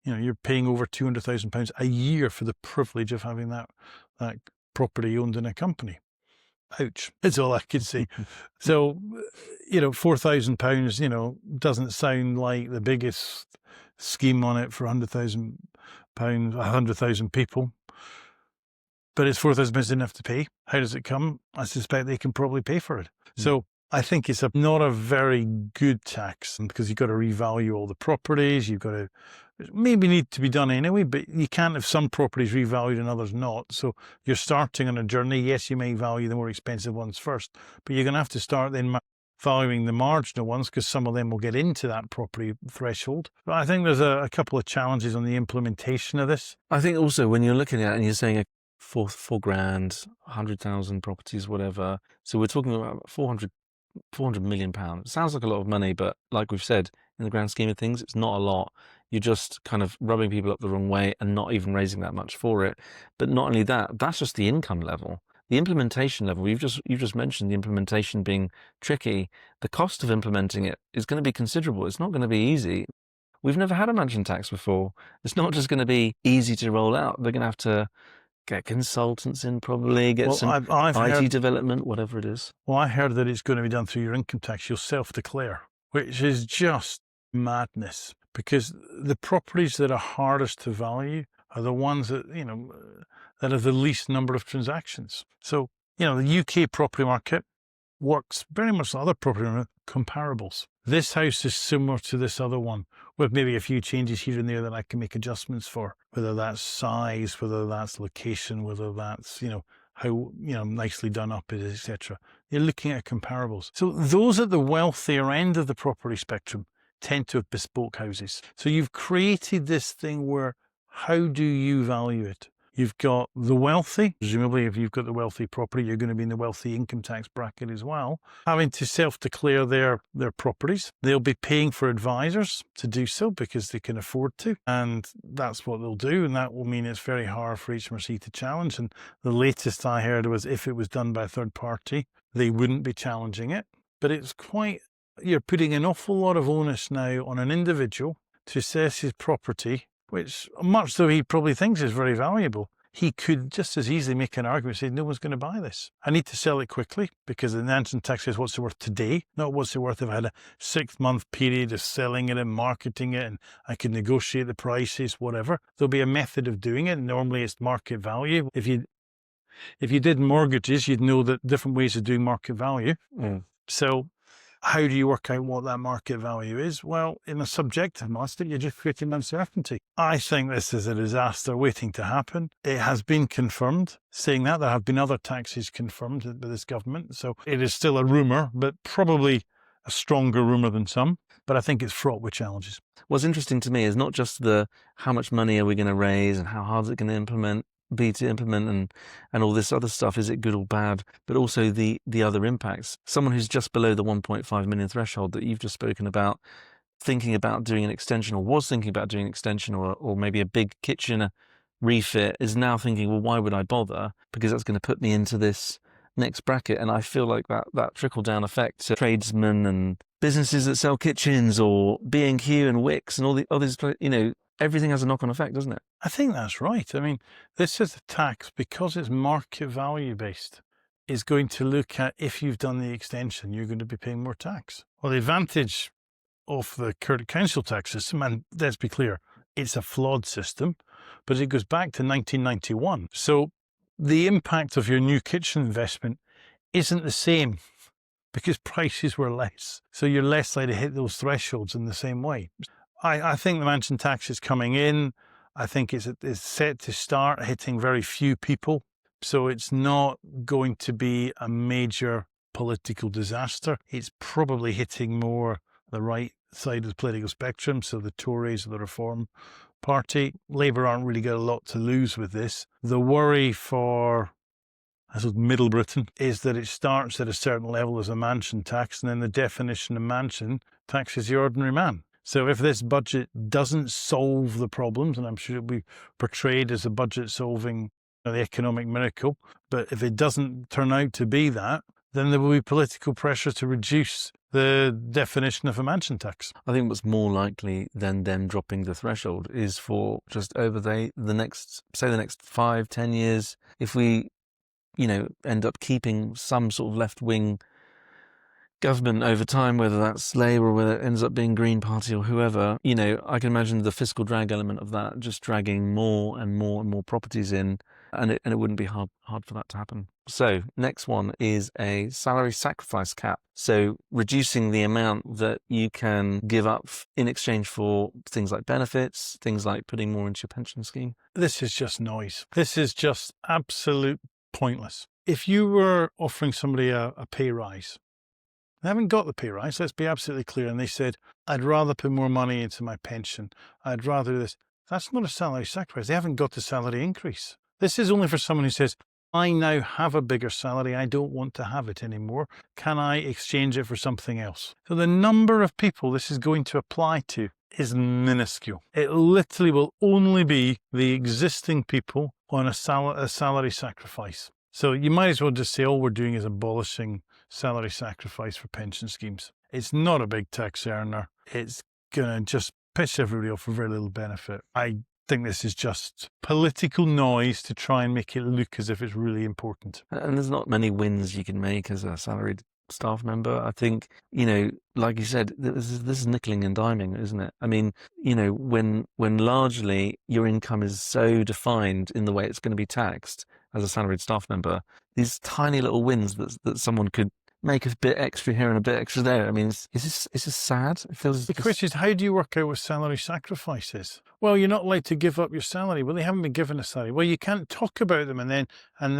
you're paying over £200,000 a year for the privilege of having that property owned in a company. Ouch, is all I can say. So, £4,000, doesn't sound like the biggest scheme on it for £100,000, 100,000 people. But it's £4,000 enough to pay. How does it come? I suspect they can probably pay for it. So I think it's not a very good tax, because you've got to revalue all the properties. You've got to, maybe need to be done anyway, but you can't have some properties revalued and others not. So you're starting on a journey. Yes, you may value the more expensive ones first, but you're going to have to start then valuing the marginal ones, because some of them will get into that property threshold. But I think there's a couple of challenges on the implementation of this. I think also when you're looking at it and you're saying four grand, 100,000 properties, whatever. So we're talking about £400 million. It sounds like a lot of money, but like we've said, in the grand scheme of things, it's not a lot. You're just kind of rubbing people up the wrong way and not even raising that much for it. But not only that, that's just the income level. The implementation level, you've just mentioned the implementation being tricky. The cost of implementing it is going to be considerable. It's not going to be easy. We've never had a mansion tax before. It's not just going to be easy to roll out. They're going to have to get consultants in, probably get some IT development, whatever it is. Well, I heard that it's going to be done through your income tax. You'll self-declare, which is just madness, because the properties that are hardest to value are the ones that, that have the least number of transactions. So, the UK property market works very much like other property market comparables. This house is similar to this other one, with maybe a few changes here and there that I can make adjustments for, whether that's size, whether that's location, whether that's, how, nicely done up it is, etc. You're looking at comparables. So those at the wealthier end of the property spectrum tend to have bespoke houses. So you've created this thing where, how do you value it? You've got the wealthy, presumably if you've got the wealthy property, you're going to be in the wealthy income tax bracket as well, having to self-declare their properties. They'll be paying for advisors to do so because they can afford to, and that's what they'll do, and that will mean it's very hard for HMRC to challenge. And the latest I heard was if it was done by a third party, they wouldn't be challenging it. But it's you're putting an awful lot of onus now on an individual to assess his property, which, much though he probably thinks is very valuable, he could just as easily make an argument, say, no one's going to buy this. I need to sell it quickly, because the mansion tax says what's it worth today, not what's it worth if I had a 6-month period of selling it and marketing it, and I could negotiate the prices, whatever. There'll be a method of doing it. Normally it's market value. If you did mortgages, you'd know that different ways of doing market value. So how do you work out what that market value is? Well, in a subjective master, you're just creating uncertainty. I think this is a disaster waiting to happen. It has been confirmed. Saying that, there have been other taxes confirmed by this government. So it is still a rumour, but probably a stronger rumour than some. But I think it's fraught with challenges. What's interesting to me is not just how much money are we going to raise and how hard is it going to implement and all this other stuff, is it good or bad, but also the other impacts. Someone who's just below the 1.5 million threshold that you've just spoken about, thinking about doing an extension, or was thinking about doing an extension, or maybe a big kitchen refit, is now thinking, well, why would I bother? Because that's going to put me into this next bracket. And I feel like that trickle-down effect to tradesmen and businesses that sell kitchens, or B&Q and Wix and all these, everything has a knock-on effect, doesn't it? I think that's right. I mean, this is a tax, because it's market value based, is going to look at, if you've done the extension, you're going to be paying more tax. Well, the advantage of the current council tax system, and let's be clear, it's a flawed system, but it goes back to 1991. So the impact of your new kitchen investment isn't the same, because prices were less. So you're less likely to hit those thresholds in the same way. I think the mansion tax is coming in. I think it's set to start hitting very few people. So it's not going to be a major political disaster. It's probably hitting more the right side of the political spectrum. So the Tories or the Reform Party. Labour aren't really got a lot to lose with this. The worry for Middle Britain is that it starts at a certain level as a mansion tax, and then the definition of mansion tax is the ordinary man. So if this budget doesn't solve the problems, and I'm sure it'll be portrayed as a budget solving the economic miracle, but if it doesn't turn out to be that, then there will be political pressure to reduce the definition of a mansion tax. I think what's more likely than them dropping the threshold is for just over the next 5-10 years, if we, end up keeping some sort of left-wing government over time, whether that's Labour or whether it ends up being Green Party or whoever, I can imagine the fiscal drag element of that just dragging more and more and more properties in, and it wouldn't be hard for that to happen. So next one is a salary sacrifice cap. So reducing the amount that you can give up in exchange for things like benefits, things like putting more into your pension scheme. This is just noise. This is just absolute pointless. If you were offering somebody a pay rise, they haven't got the pay rise, let's be absolutely clear, and they said, I'd rather put more money into my pension, I'd rather do this. That's not a salary sacrifice. They haven't got the salary increase. This is only for someone who says, I now have a bigger salary, I don't want to have it anymore. Can I exchange it for something else? So the number of people this is going to apply to is minuscule. It literally will only be the existing people on a salary sacrifice. So you might as well just say all we're doing is abolishing salary sacrifice for pension schemes. It's not a big tax earner. It's going to just piss everybody off for very little benefit. I think this is just political noise to try and make it look as if it's really important. And there's not many wins you can make as a salaried staff member. I think, like you said, this is nickeling and diming, isn't it? I mean, when largely your income is so defined in the way it's going to be taxed as a salaried staff member, these tiny little wins that someone could make a bit extra here and a bit extra there. I mean, is this sad? It feels. The question is, how do you work out what salary sacrifice is? Well, you're not allowed to give up your salary. Well, they haven't been given a salary. Well, you can't talk about them and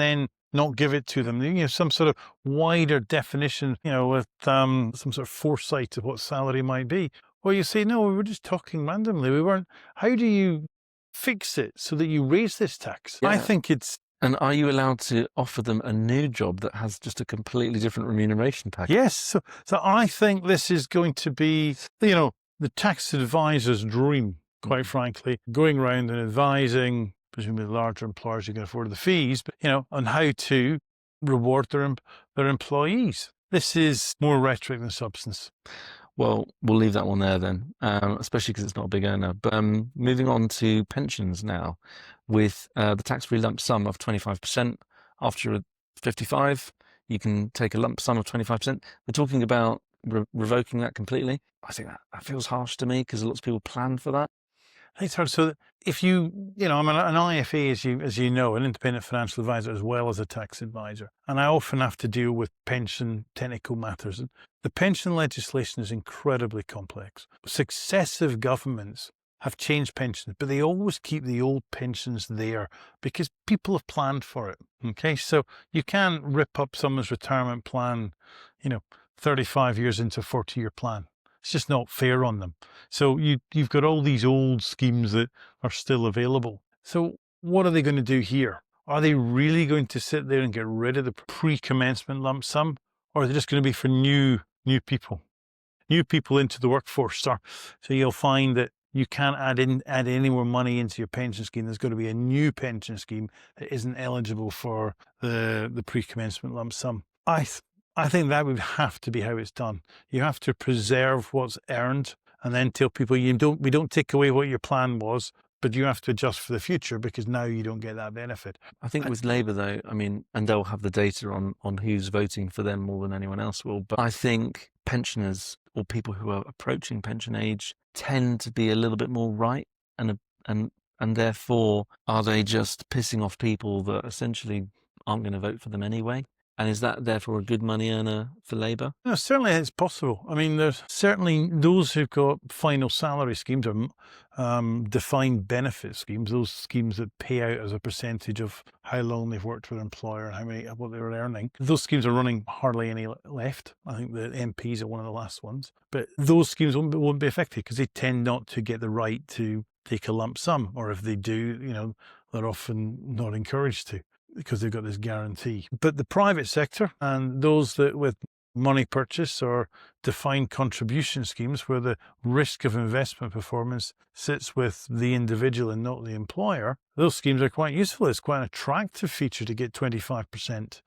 then not give it to them. You have some sort of wider definition, with some sort of foresight of what salary might be. Well, you say, no, we were just talking randomly. We weren't. How do you fix it so that you raise this tax? Yeah. I think it's. And are you allowed to offer them a new job that has just a completely different remuneration package? Yes. So I think this is going to be, the tax advisor's dream, quite frankly, going around and advising, presumably larger employers who can afford the fees, but, on how to reward their employees. This is more rhetoric than substance. Well, we'll leave that one there then, especially because it's not a big earner. But moving on to pensions now, with the tax-free lump sum of 25% after you're 55, you can take a lump sum of 25%. We're talking about revoking that completely. I think that feels harsh to me because lots of people plan for that. It's hard. So if I'm an IFA, as you know, an independent financial advisor as well as a tax advisor, and I often have to deal with pension technical matters. And the pension legislation is incredibly complex. Successive governments have changed pensions, but they always keep the old pensions there because people have planned for it. Okay, so you can't rip up someone's retirement plan, 35 years into a 40-year plan. It's just not fair on them. So you've got all these old schemes that are still available. So what are they going to do here? Are they really going to sit there and get rid of the pre-commencement lump sum? Or are they just going to be for new people into the workforce? So you'll find that you can't add any more money into your pension scheme. There's going to be a new pension scheme that isn't eligible for the pre-commencement lump sum. I think that would have to be how it's done. You have to preserve what's earned and then tell people we don't take away what your plan was, but you have to adjust for the future because now you don't get that benefit. I think with Labour though, and they'll have the data on who's voting for them more than anyone else will, but I think pensioners or people who are approaching pension age tend to be a little bit more right and therefore are they just pissing off people that essentially aren't going to vote for them anyway? And is that therefore a good money earner for Labour? No, certainly it's possible. There's certainly those who've got final salary schemes or defined benefit schemes, those schemes that pay out as a percentage of how long they've worked with their employer and what they were earning. Those schemes are running hardly any left. I think the MPs are one of the last ones. But those schemes won't be affected because they tend not to get the right to take a lump sum. Or if they do, they're often not encouraged to, because they've got this guarantee. But the private sector and those that with money purchase or defined contribution schemes where the risk of investment performance sits with the individual and not the employer, those schemes are quite useful. It's quite an attractive feature to get 25%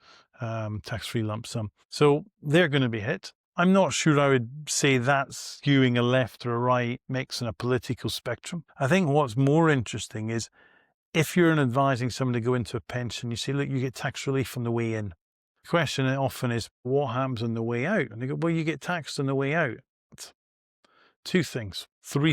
tax-free lump sum. So they're going to be hit. I'm not sure I would say that's skewing a left or a right mix in a political spectrum. I think what's more interesting is if you're advising someone to go into a pension, you say, look, you get tax relief on the way in. The question often is, what happens on the way out? And they go, well, you get taxed on the way out. Three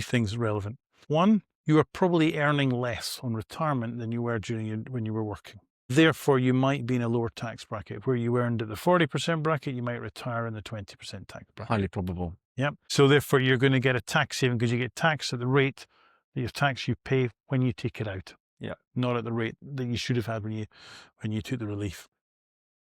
things relevant. One, you are probably earning less on retirement than you were when you were working. Therefore, you might be in a lower tax bracket. Where you earned at the 40% bracket, you might retire in the 20% tax bracket. Highly probable. Yep. So therefore, you're going to get a tax saving because you get taxed at the rate that your tax you pay when you take it out. Yeah. Not at the rate that you should have had when you took the relief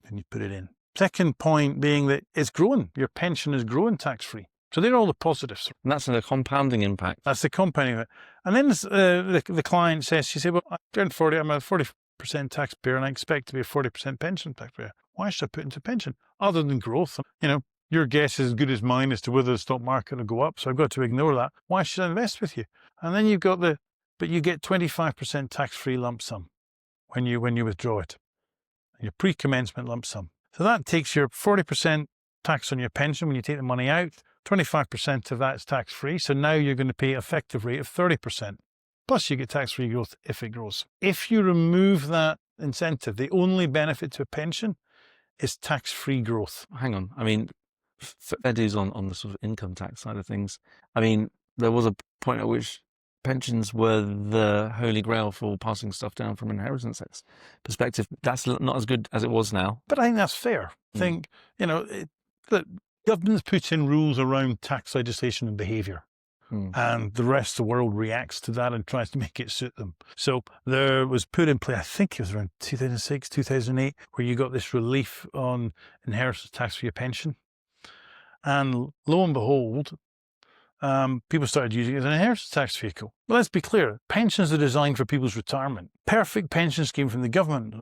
and you put it in. Second point being that it's growing. Your pension is growing tax-free. So they're all the positives. And that's a compounding impact. That's the compounding of it. And then the client says, she said, well, I turned 40, I'm a 40% taxpayer and I expect to be a 40% pension taxpayer. Why should I put into pension? Other than growth, your guess is as good as mine as to whether the stock market will go up. So I've got to ignore that. Why should I invest with you? And then you've got but you get 25% tax-free lump sum when you withdraw it. Your pre-commencement lump sum. So that takes your 40% tax on your pension when you take the money out. 25% of that is tax-free. So now you're going to pay an effective rate of 30%. Plus you get tax-free growth if it grows. If you remove that incentive, the only benefit to a pension is tax-free growth. Hang on. I mean, fair dues on the sort of income tax side of things. I mean, there was a point at which pensions were the holy grail for passing stuff down from an inheritance tax perspective. That's not as good as it was now. But I think that's fair. I think, the government puts in rules around tax legislation and behaviour. And the rest of the world reacts to that and tries to make it suit them. So there was put in place, I think it was around 2006, 2008, where you got this relief on inheritance tax for your pension. And lo and behold, people started using it as an inheritance tax vehicle. But let's be clear, pensions are designed for people's retirement. Perfect pension scheme from the government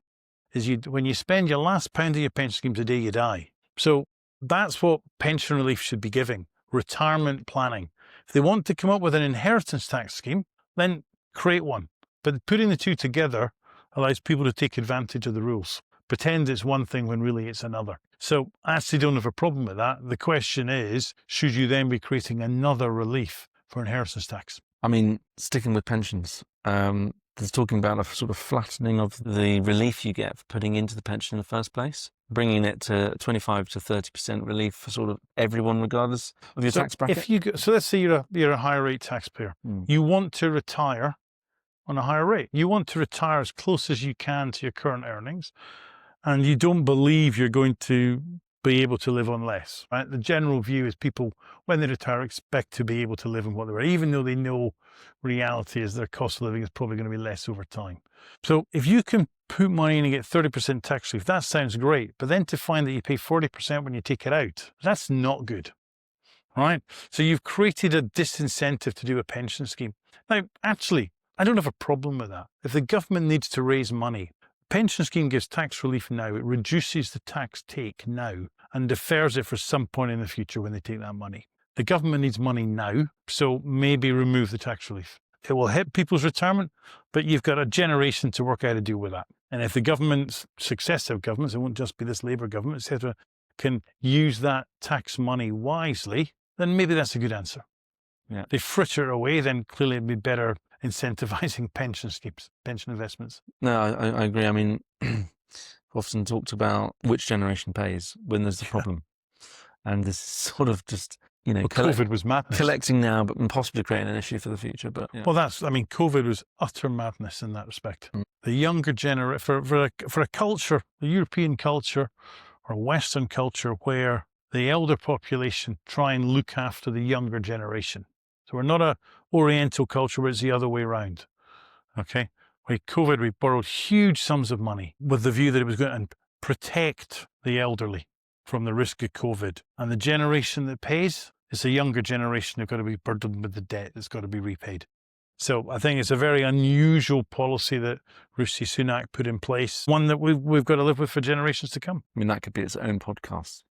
is when you spend your last pound of your pension scheme the day you die. So that's what pension relief should be giving, retirement planning. If they want to come up with an inheritance tax scheme, then create one. But putting the two together allows people to take advantage of the rules. Pretend it's one thing when really it's another. So I actually don't have a problem with that. The question is, should you then be creating another relief for inheritance tax? I mean, sticking with pensions, there's talking about a sort of flattening of the relief you get for putting into the pension in the first place, bringing it to 25 to 30% relief for sort of everyone, regardless of your tax bracket. So let's say you're a higher rate taxpayer. You want to retire on a higher rate. You want to retire as close as you can to your current earnings, and you don't believe you're going to be able to live on less, right? The general view is people, when they retire, expect to be able to live on what they were, even though they know reality is their cost of living is probably going to be less over time. So if you can put money in and get 30% tax relief, that sounds great. But then to find that you pay 40% when you take it out, that's not good, right? So you've created a disincentive to do a pension scheme. Now, actually, I don't have a problem with that. If the government needs to raise money, pension scheme gives tax relief now. It reduces the tax take now and defers it for some point in the future when they take that money. The government needs money now, so maybe remove the tax relief. It will hit people's retirement, but you've got a generation to work out how to deal with that. And if the governments, successive governments, it won't just be this Labour government, etc., can use that tax money wisely, then maybe that's a good answer. Yeah. They fritter it away, then clearly it'd be better incentivizing pension schemes, pension investments. No, I agree. I mean, often talked about which generation pays when there's the problem. And this is sort of just, COVID was madness. Collecting now, but possibly creating an issue for the future. But Well, COVID was utter madness in that respect. The younger generation, for a culture, the European culture or Western culture where the elder population try and look after the younger generation. So we're not a Oriental culture where it's the other way around, okay? With COVID, we borrowed huge sums of money with the view that it was going to protect the elderly from the risk of COVID. And the generation that pays is the younger generation who've got to be burdened with the debt that's got to be repaid. So I think it's a very unusual policy that Rishi Sunak put in place, one that we've got to live with for generations to come. I mean, that could be its own podcast.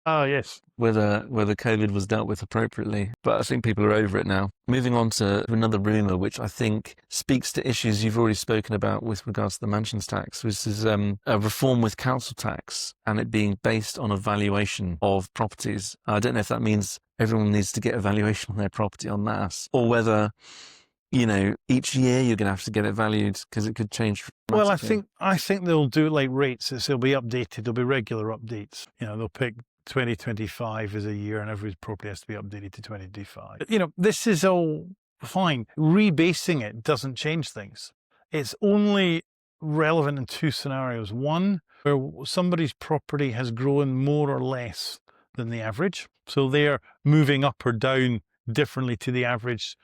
Oh, yes. whether COVID was dealt with appropriately. But I think people are over it now. Moving on to another rumour, which I think speaks to issues you've already spoken about with regards to the mansions tax, which is a reform with council tax and it being based on a valuation of properties. I don't know if that means everyone needs to get a valuation on their property en masse, or whether, each year you're going to have to get it valued because it could change dramatically. Well, I think they'll do it like rates. They'll be updated. There'll be regular updates. They'll pick 2025 as a year and every property has to be updated to 2025. This is all fine. Rebasing it doesn't change things. It's only relevant in two scenarios. One, where somebody's property has grown more or less than the average. So they're moving up or down differently to the average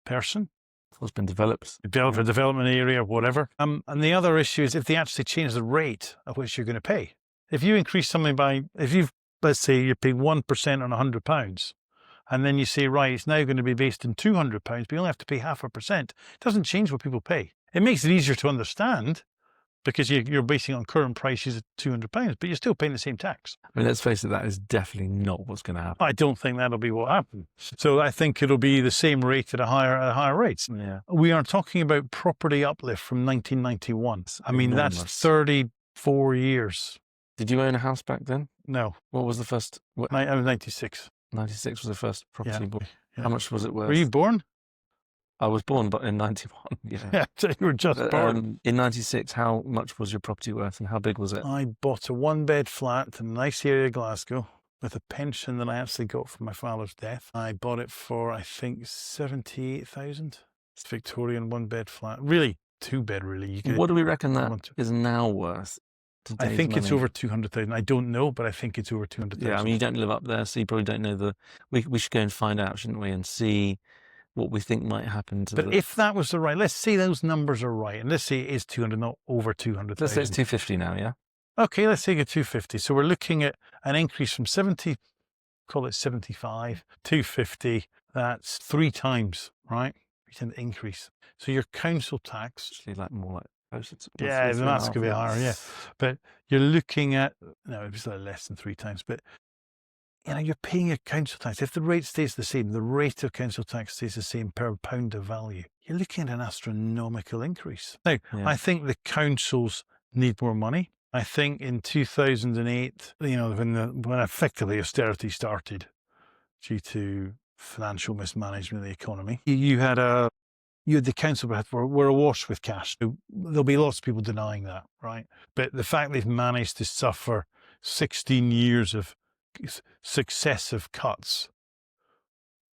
person. It's been developed. A development area, whatever. And the other issue is if they actually change the rate at which you're going to pay. If you increase something let's say you're paying 1% on £100, and then you say, right, it's now going to be based on £200, but you only have to pay 0.5%, it doesn't change what people pay. It makes it easier to understand because you're basing on current prices at £200, but you're still paying the same tax. I mean, let's face it, that is definitely not what's going to happen. I don't think that'll be what happens. So I think it'll be the same rate at a higher rates. Yeah. We are talking about property uplift from 1991. I mean, Enormous. that's 34 years. Did you own a house back then? No. What was the first? I was 96. 96 was the first property you bought. Yeah. How much was it worth? Were you born? I was born, but in 91. Yeah, so you were just born. In 96, how much was your property worth and how big was it? I bought a one-bed flat in a nice area of Glasgow with a pension that I actually got from my father's death. I bought it for, I think, 78,000. It's a Victorian one-bed flat. Really, two-bed, really. What do we reckon that is now worth? I think it's over 200,000. I don't know, but I think it's over 200,000. Yeah, I mean, you don't live up there, so you probably don't know we should go and find out, shouldn't we, and see what we think might happen to But if that was the right, let's say those numbers are right, and let's say it is 200, not over 200,000. Let's say it's 250 now, yeah? Okay, let's say it's 250. So we're looking at an increase from 70, call it 75, 250. That's 3 times, right? 3% increase. So your council tax. Actually, more like closer to. Yeah, that's going to be higher, yeah. But you're looking at, no, it's less than 3 times, but you're paying a council tax. If the rate stays the same, the rate of council tax stays the same per pound of value, you're looking at an astronomical increase. Now, I think the councils need more money. I think in 2008, when effectively austerity started due to financial mismanagement of the economy, you had the council were awash with cash. There'll be lots of people denying that, right? But the fact they've managed to suffer 16 years of successive cuts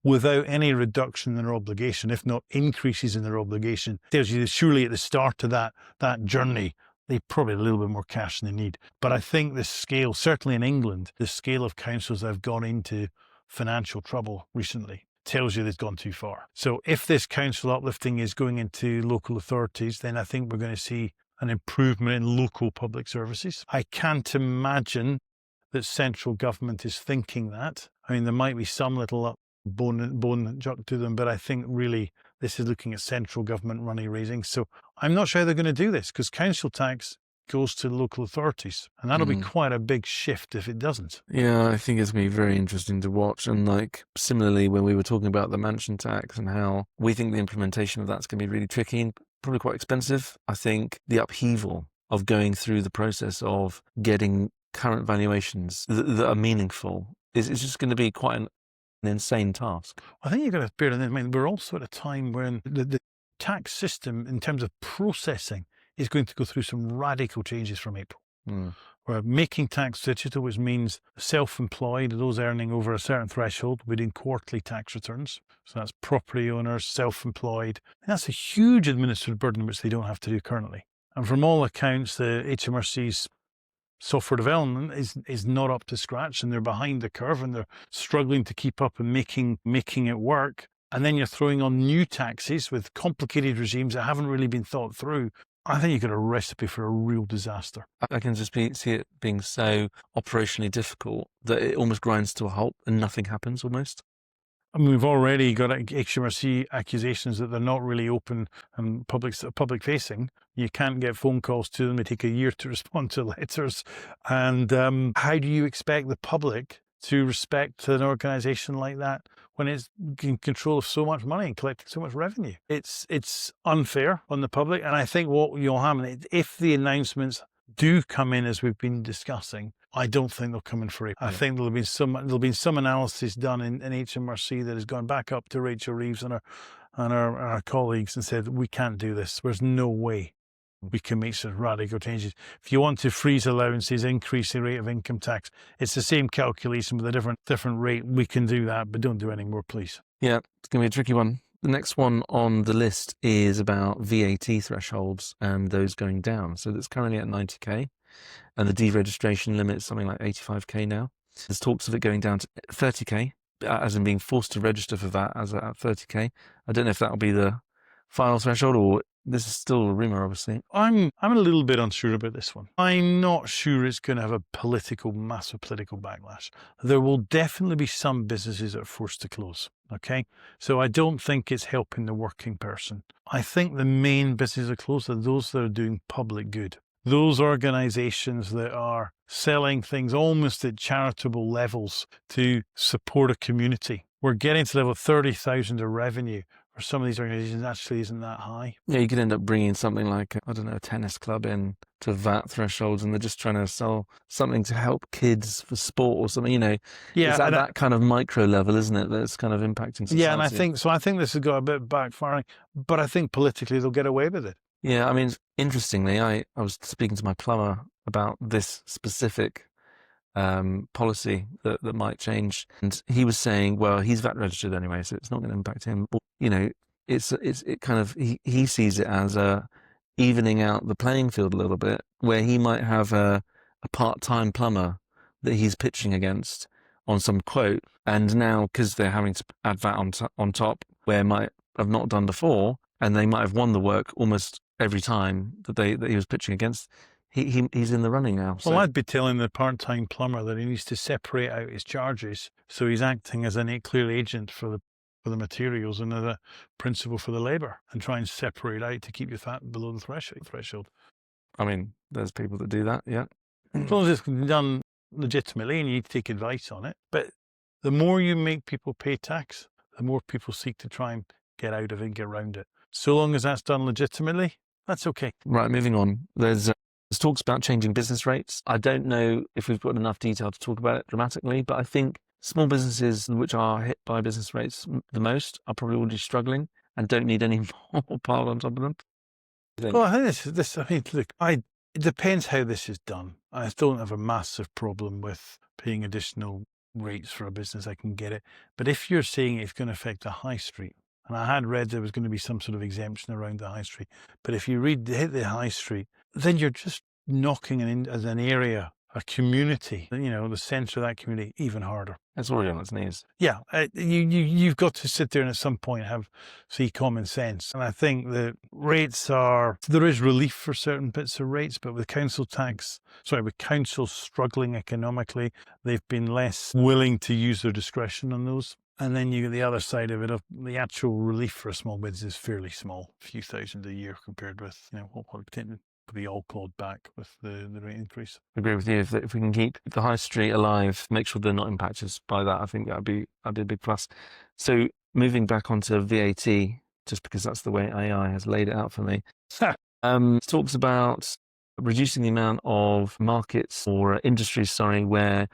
without any reduction in their obligation, if not increases in their obligation, tells you that surely at the start of that journey, they probably have a little bit more cash than they need. But I think the scale, certainly in England, the scale of councils that have gone into financial trouble recently tells you they've gone too far. So if this council uplifting is going into local authorities, then I think we're going to see an improvement in local public services. I can't imagine that central government is thinking that. I mean, there might be some little bone chucked to them, but I think really this is looking at central government money raising. So I'm not sure how they're going to do this because council tax goes to local authorities, and that'll be quite a big shift if it doesn't. Yeah, I think it's going to be very interesting to watch. And similarly, when we were talking about the mansion tax and how we think the implementation of that's going to be really tricky and probably quite expensive, I think the upheaval of going through the process of getting current valuations that are meaningful is just going to be quite an insane task. I think you've got to bear in mind, we're also at a time when the tax system in terms of processing is going to go through some radical changes from April. We're making tax digital, which means self-employed, those earning over a certain threshold, we're doing quarterly tax returns. So that's property owners, self-employed. And that's a huge administrative burden which they don't have to do currently. And from all accounts, the HMRC's software development is not up to scratch, and they're behind the curve, and they're struggling to keep up and making it work. And then you're throwing on new taxes with complicated regimes that haven't really been thought through. I think you've got a recipe for a real disaster. I can just see it being so operationally difficult that it almost grinds to a halt and nothing happens almost. I mean, we've already got HMRC accusations that they're not really open and public facing. You can't get phone calls to them. They take a year to respond to letters. And how do you expect the public to respect an organisation like that when it's in control of so much money and collecting so much revenue? It's unfair on the public. And I think what you'll happen, if the announcements do come in as we've been discussing, I don't think they'll come in for April. I think there'll be some analysis done in HMRC that has gone back up to Rachel Reeves and our colleagues and said, we can't do this. There's no way we can make such radical changes. If you want to freeze allowances, increase the rate of income tax, it's the same calculation with a different rate. We can do that, but don't do any more, please. Yeah, it's going to be a tricky one. The next one on the list is about VAT thresholds and those going down. So that's currently at 90k, and the deregistration limit is something like 85k now. There's talks of it going down to 30k, as in being forced to register for VAT as at 30k. I don't know if that'll be the final threshold, or this is still a rumour, obviously. I'm a little bit unsure about this one. I'm not sure it's going to have a massive political backlash. There will definitely be some businesses that are forced to close, okay? So I don't think it's helping the working person. I think the main businesses that close are those that are doing public good. Those organisations that are selling things almost at charitable levels to support a community. We're getting to level 30,000 of revenue. For some of these organisations, actually isn't that high. Yeah, you could end up bringing something like, I don't know, a tennis club in to VAT thresholds, and they're just trying to sell something to help kids for sport or something, you know. Yeah, it's at that kind of micro level, isn't it, that's kind of impacting society. Yeah, and I think this has got a bit backfiring, but I think politically they'll get away with it. Yeah, I mean, interestingly, I was speaking to my plumber about this specific policy that might change, and he was saying, well, he's VAT registered anyway, so it's not going to impact him. You know, it kind of, he sees it as evening out the playing field a little bit, where he might have a part-time plumber that he's pitching against on some quote, and now because they're having to add VAT on top, where might have not done before, and they might have won the work almost every time that he was pitching against. He's in the running now. So. Well, I'd be telling the part-time plumber that he needs to separate out his charges, so he's acting as a clear agent for the materials and as a principal for the labour, and try and separate out to keep your VAT below the threshold. I mean, there's people that do that, yeah. As long as it's done legitimately and you need to take advice on it. But the more you make people pay tax, the more people seek to try and get out of it and get around it. So long as that's done legitimately, that's okay. Right, moving on. There's talks about changing business rates. I don't know if we've got enough detail to talk about it dramatically, but I think small businesses which are hit by business rates the most are probably already struggling and don't need any more pile on top of them. Well, I think look, it depends how this is done. I don't have a massive problem with paying additional rates for a business. I can get it. But if you're saying it's going to affect the high street, and I had read there was going to be some sort of exemption around the high street, but if you hit the high street, then you're just knocking as an area, a community, the centre of that community, even harder. It's already on its knees. Yeah, you've got to sit there and at some point see common sense. And I think the rates there is relief for certain bits of rates, but with councils struggling economically, they've been less willing to use their discretion on those. And then you get the other side of it, the actual relief for a small business is fairly small, a few thousand a year compared with, what would be all clawed back with the rate increase. I agree with you. If we can keep the high street alive, make sure they're not impacted by that, I think that'd be a big plus. So moving back onto VAT, just because that's the way AI has laid it out for me. Talks about reducing the amount of markets or industries, where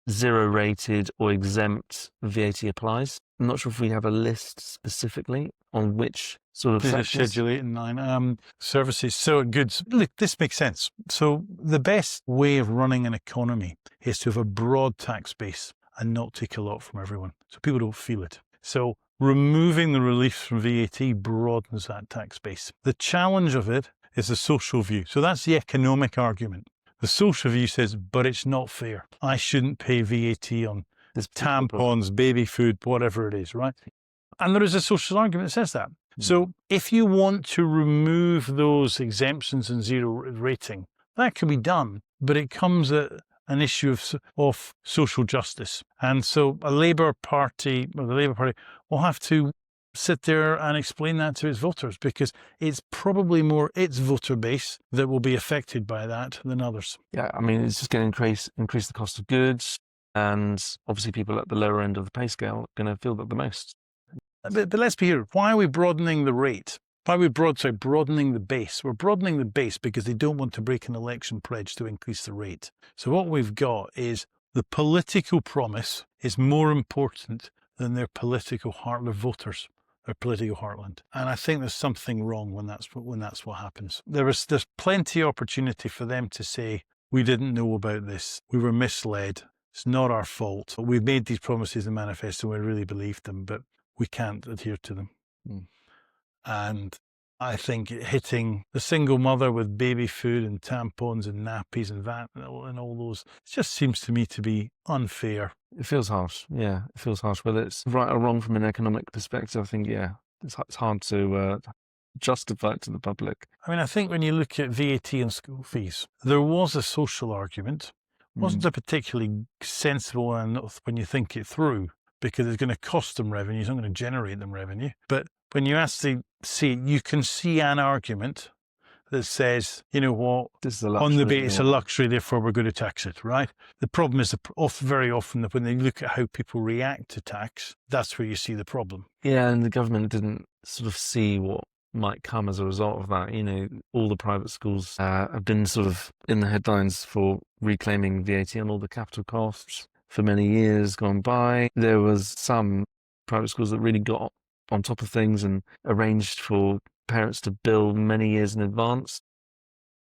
zero rated or exempt VAT applies. I'm not sure if we have a list specifically on which sort of sectors. Schedule 8 and 9 services. So goods. Look, this makes sense. So the best way of running an economy is to have a broad tax base and not take a lot from everyone, so people don't feel it. So removing the relief from VAT broadens that tax base. The challenge of it is the social view. So that's the economic argument. The social view says, but it's not fair. I shouldn't pay VAT on tampons, baby food, whatever it is, right? And there is a social argument that says that. So if you want to remove those exemptions and zero rating, that can be done, but it comes at an issue of social justice. And so the Labour Party will have to sit there and explain that to its voters, because it's probably more its voter base that will be affected by that than others. Yeah, I mean, it's just going to increase the cost of goods, and obviously people at the lower end of the pay scale are going to feel that the most. But let's be here. Why are we broadening the rate? Why are we broadening the base? We're broadening the base because they don't want to break an election pledge to increase the rate. So what we've got is the political promise is more important than their political heart, their voters, their political heartland. And I think there's something wrong when that's what happens. There's plenty of opportunity for them to say, we didn't know about this, we were misled, it's not our fault. We've made these promises in the manifesto, we really believed them, but we can't adhere to them. And I think hitting the single mother with baby food and tampons and nappies and that and all those, it just seems to me to be unfair. It feels harsh. Yeah, it feels harsh. Whether it's right or wrong from an economic perspective, I think, yeah, it's hard to justify it to the public. I mean, I think when you look at VAT and school fees, there was a social argument. It wasn't a particularly sensible one when you think it through, because it's going to cost them revenue, it's not going to generate them revenue. But when you actually see it, you can see an argument that says, you know what, this is a luxury, on the base, it's a luxury, therefore we're going to tax it, right? The problem is very often that when they look at how people react to tax, that's where you see the problem. Yeah, and the government didn't sort of see what might come as a result of that. You know, all the private schools have been sort of in the headlines for reclaiming VAT on all the capital costs for many years gone by. There was some private schools that really got on top of things and arranged for parents to bill many years in advance.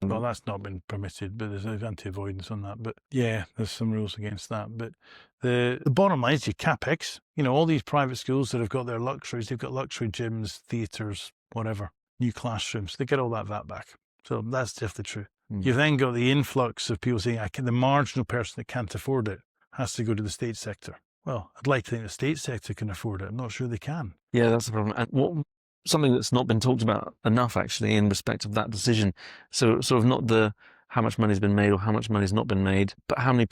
Well, that's not been permitted, but there's anti-avoidance on that. But yeah, there's some rules against that. But the bottom line is your CapEx. You know, all these private schools that have got their luxuries, they've got luxury gyms, theatres, whatever, new classrooms. They get all that VAT back. So that's just the truth. You've then got the influx of people saying, the marginal person that can't afford it has to go to the state sector. Well, I'd like to think the state sector can afford it. I'm not sure they can. Yeah, that's the problem. And something that's not been talked about enough, actually, in respect of that decision. So sort of not how much money's been made or how much money's not been made, but how many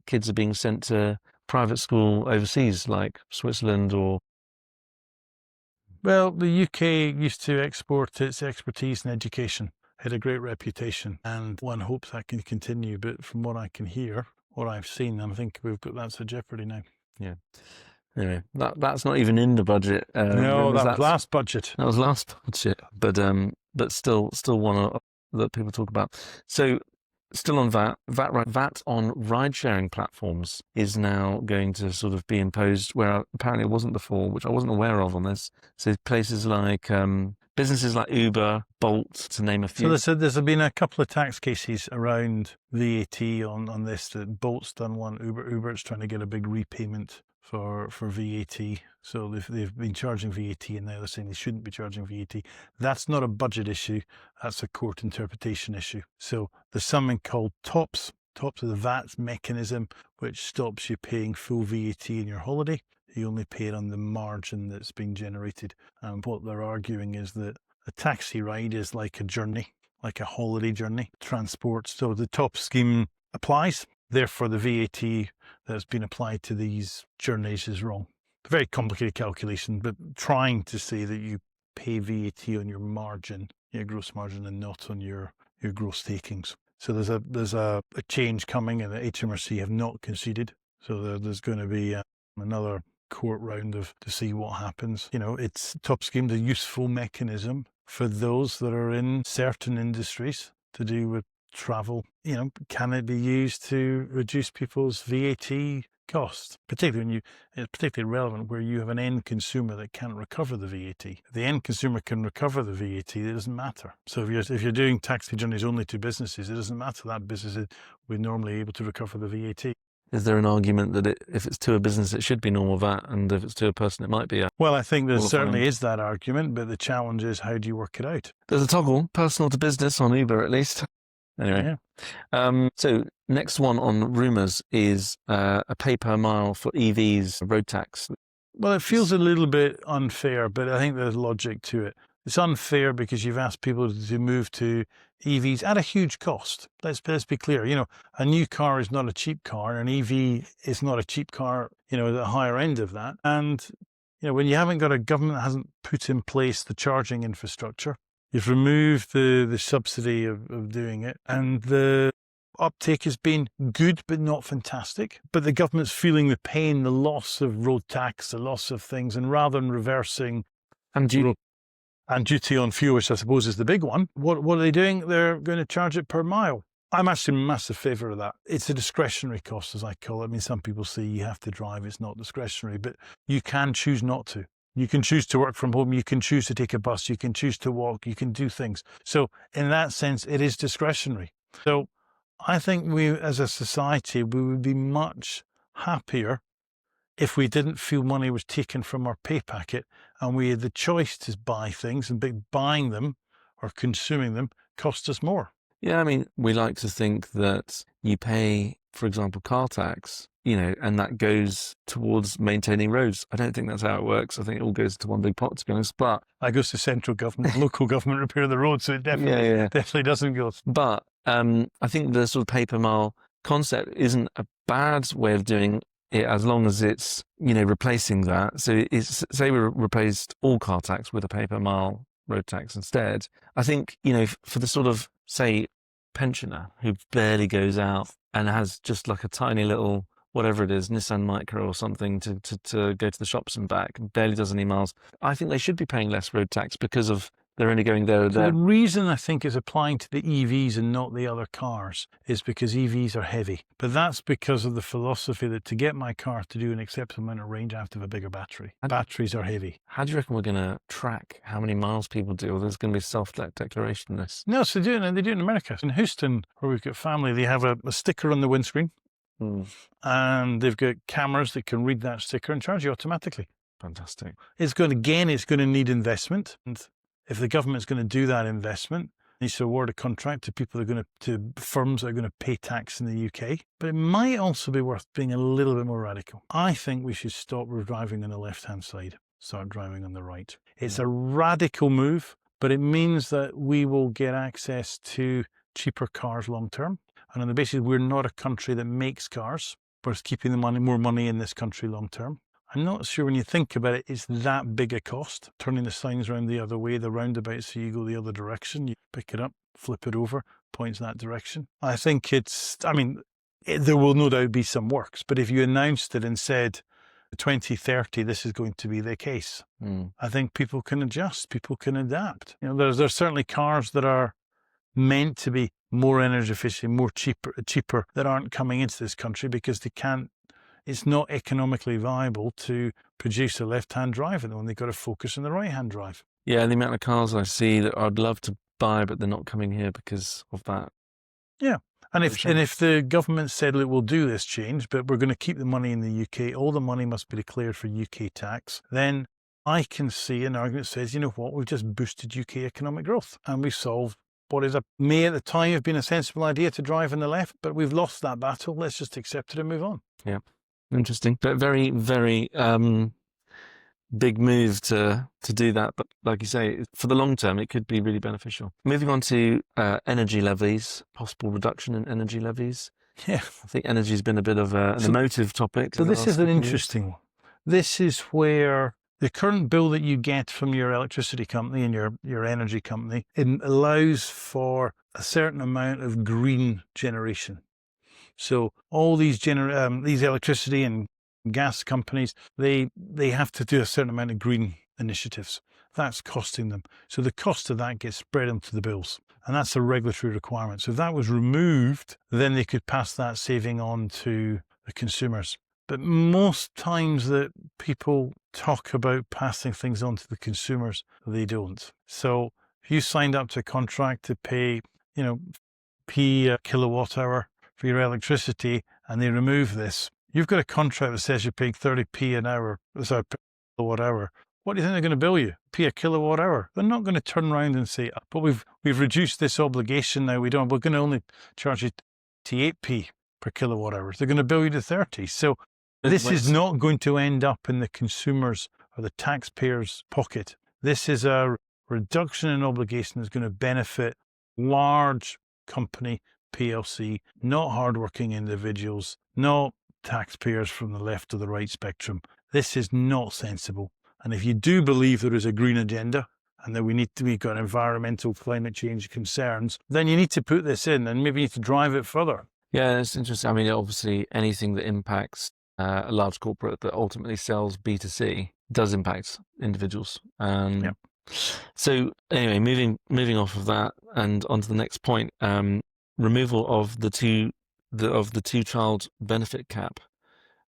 kids are being sent to private school overseas, like Switzerland or... Well, the UK used to export its expertise in education. It had a great reputation, and one hopes that can continue. But from what I can hear, what I've seen, I think that's a jeopardy now. Yeah. Anyway, that's not even in the budget. No, that was last budget. That was last budget, but still one that people talk about. So, still on VAT on ride-sharing platforms is now going to sort of be imposed, where apparently it wasn't before, which I wasn't aware of on this. So places like businesses like Uber, Bolt, to name a few. So there's been a couple of tax cases around VAT on this. That Bolt's done one. Uber's trying to get a big repayment for VAT. So they've been charging VAT, and now they're saying they shouldn't be charging VAT. That's not a budget issue. That's a court interpretation issue. So there's something called TOPS. TOPS is the VAT mechanism, which stops you paying full VAT in your holiday. You only pay it on the margin that's being generated. And what they're arguing is that a taxi ride is like a journey, like a holiday journey, transport. So the TOPS scheme applies. Therefore, the VAT that's been applied to these journeys is wrong. Very complicated calculation, but trying to say that you pay VAT on your margin, your gross margin, and not on your gross takings. So there's a change coming, and the HMRC have not conceded. So there's going to be another court round to see what happens. You know, it's TOPS scheme's a useful mechanism for those that are in certain industries to do with travel. You know, can it be used to reduce people's VAT costs? Particularly it's particularly relevant where you have an end consumer that can't recover the VAT. If the end consumer can recover the VAT, it doesn't matter. So if you're doing taxi journeys only to businesses, it doesn't matter. That business we're normally able to recover the VAT. Is there an argument that if it's to a business, it should be normal VAT, and if it's to a person, it might be? Well, I think there certainly is that argument, but the challenge is, how do you work it out? There's a toggle, personal to business on Uber at least. Anyway, yeah. So next one on Rumours is a pay per mile for EVs road tax. Well, it feels a little bit unfair, but I think there's logic to it. It's unfair because you've asked people to move to EVs at a huge cost. Let's be clear. A new car is not a cheap car, and an EV is not a cheap car, at the higher end of that. And, when you haven't got a government that hasn't put in place the charging infrastructure, you've removed the subsidy of doing it, and the uptake has been good but not fantastic. But the government's feeling the pain, the loss of road tax, the loss of things, and rather than reversing And duty on fuel, which I suppose is the big one, what are they doing? They're going to charge it per mile. I'm actually in massive favour of that. It's a discretionary cost, as I call it. I mean, some people say you have to drive, it's not discretionary, but you can choose not to. You can choose to work from home, you can choose to take a bus, you can choose to walk, you can do things. So in that sense, it is discretionary. So I think we, as a society, we would be much happier if we didn't feel money was taken from our pay packet and we had the choice to buy things, and buying them or consuming them cost us more. Yeah, I mean, we like to think that you pay, for example, car tax, and that goes towards maintaining roads. I don't think that's how it works. I think it all goes to one big pot, to be honest. But that goes to central government, local government repair the roads, so it definitely doesn't go. But I think the sort of pay per mile concept isn't a bad way of doing it, as long as it's, replacing that. So say we replaced all car tax with a pay per mile road tax instead. I think, for the sort of, say, pensioner who barely goes out and has just like a tiny little, whatever it is, Nissan Micra or something to go to the shops and back, and barely does any miles, I think they should be paying less road tax because of they're only going there or there. The reason I think is applying to the EVs and not the other cars is because EVs are heavy. But that's because of the philosophy that to get my car to do an acceptable amount of range, I have to have a bigger battery. Batteries are heavy. How do you reckon we're going to track how many miles people do? Or there's going to be a self-declaration list? No, so they do it in America. In Houston, where we've got family, they have a sticker on the windscreen. And they've got cameras that can read that sticker and charge you automatically. Fantastic. It's going to need investment. And if the government's going to do that investment, it needs to award a contract to people that are going to firms that are going to pay tax in the UK. But it might also be worth being a little bit more radical. I think we should stop driving on the left-hand side, start driving on the right. It's a radical move, but it means that we will get access to cheaper cars long-term. And on the basis we're not a country that makes cars, but it's keeping more money in this country long-term. I'm not sure when you think about it, it's that big a cost. Turning the signs around the other way, the roundabout, so you go the other direction, you pick it up, flip it over, points that direction. I think there will no doubt be some works, but if you announced it and said 2030, this is going to be the case, I think people can adjust, people can adapt. There's certainly cars that are meant to be more energy efficient, more cheaper that aren't coming into this country because they can't. It's not economically viable to produce a left-hand drive, and they've got to focus on the right-hand drive. Yeah, the amount of cars I see that I'd love to buy, but they're not coming here because of that. Yeah, and if the government said, look, we'll do this change, but we're going to keep the money in the UK, all the money must be declared for UK tax, then I can see an argument that says, you know what, we've just boosted UK economic growth, and we've solved what may at the time have been a sensible idea to drive on the left, but we've lost that battle. Let's just accept it and move on. Yeah. Interesting, but very, very big move to do that. But like you say, for the long term, it could be really beneficial. Moving on to energy levies, possible reduction in energy levies. Yeah, I think energy has been a bit of an emotive topic. So this is an interesting one. This is where the current bill that you get from your electricity company and your energy company, it allows for a certain amount of green generation. So all these electricity and gas companies, they have to do a certain amount of green initiatives. That's costing them. So the cost of that gets spread onto the bills. And that's a regulatory requirement. So if that was removed, then they could pass that saving on to the consumers. But most times that people talk about passing things on to the consumers, they don't. So if you signed up to a contract to pay, p a kilowatt hour for your electricity, and they remove this, you've got a contract that says you're paying 30p an hour, per kilowatt hour. What do you think they're going to bill you? P a kilowatt hour. They're not going to turn around and say, but we've reduced this obligation now. We're going to only charge you 28p per kilowatt hour. They're going to bill you to 30. So this is not going to end up in the consumer's or the taxpayer's pocket. This is a reduction in obligation is going to benefit large company PLC, not hardworking individuals, not taxpayers from the left or the right spectrum. This is not sensible. And if you do believe there is a green agenda and that we've got environmental climate change concerns, then you need to put this in and maybe you need to drive it further. Yeah, it's interesting. I mean, obviously, anything that impacts a large corporate that ultimately sells B2C does impact individuals. Yep. So anyway, moving off of that and onto the next point, removal of the two child benefit cap.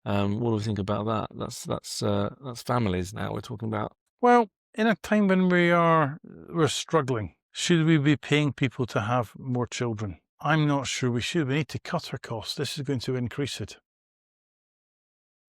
What do we think about that? That's families now we're talking about. Well, in a time when we're struggling, should we be paying people to have more children? I'm not sure we should. We need to cut our costs. This is going to increase it.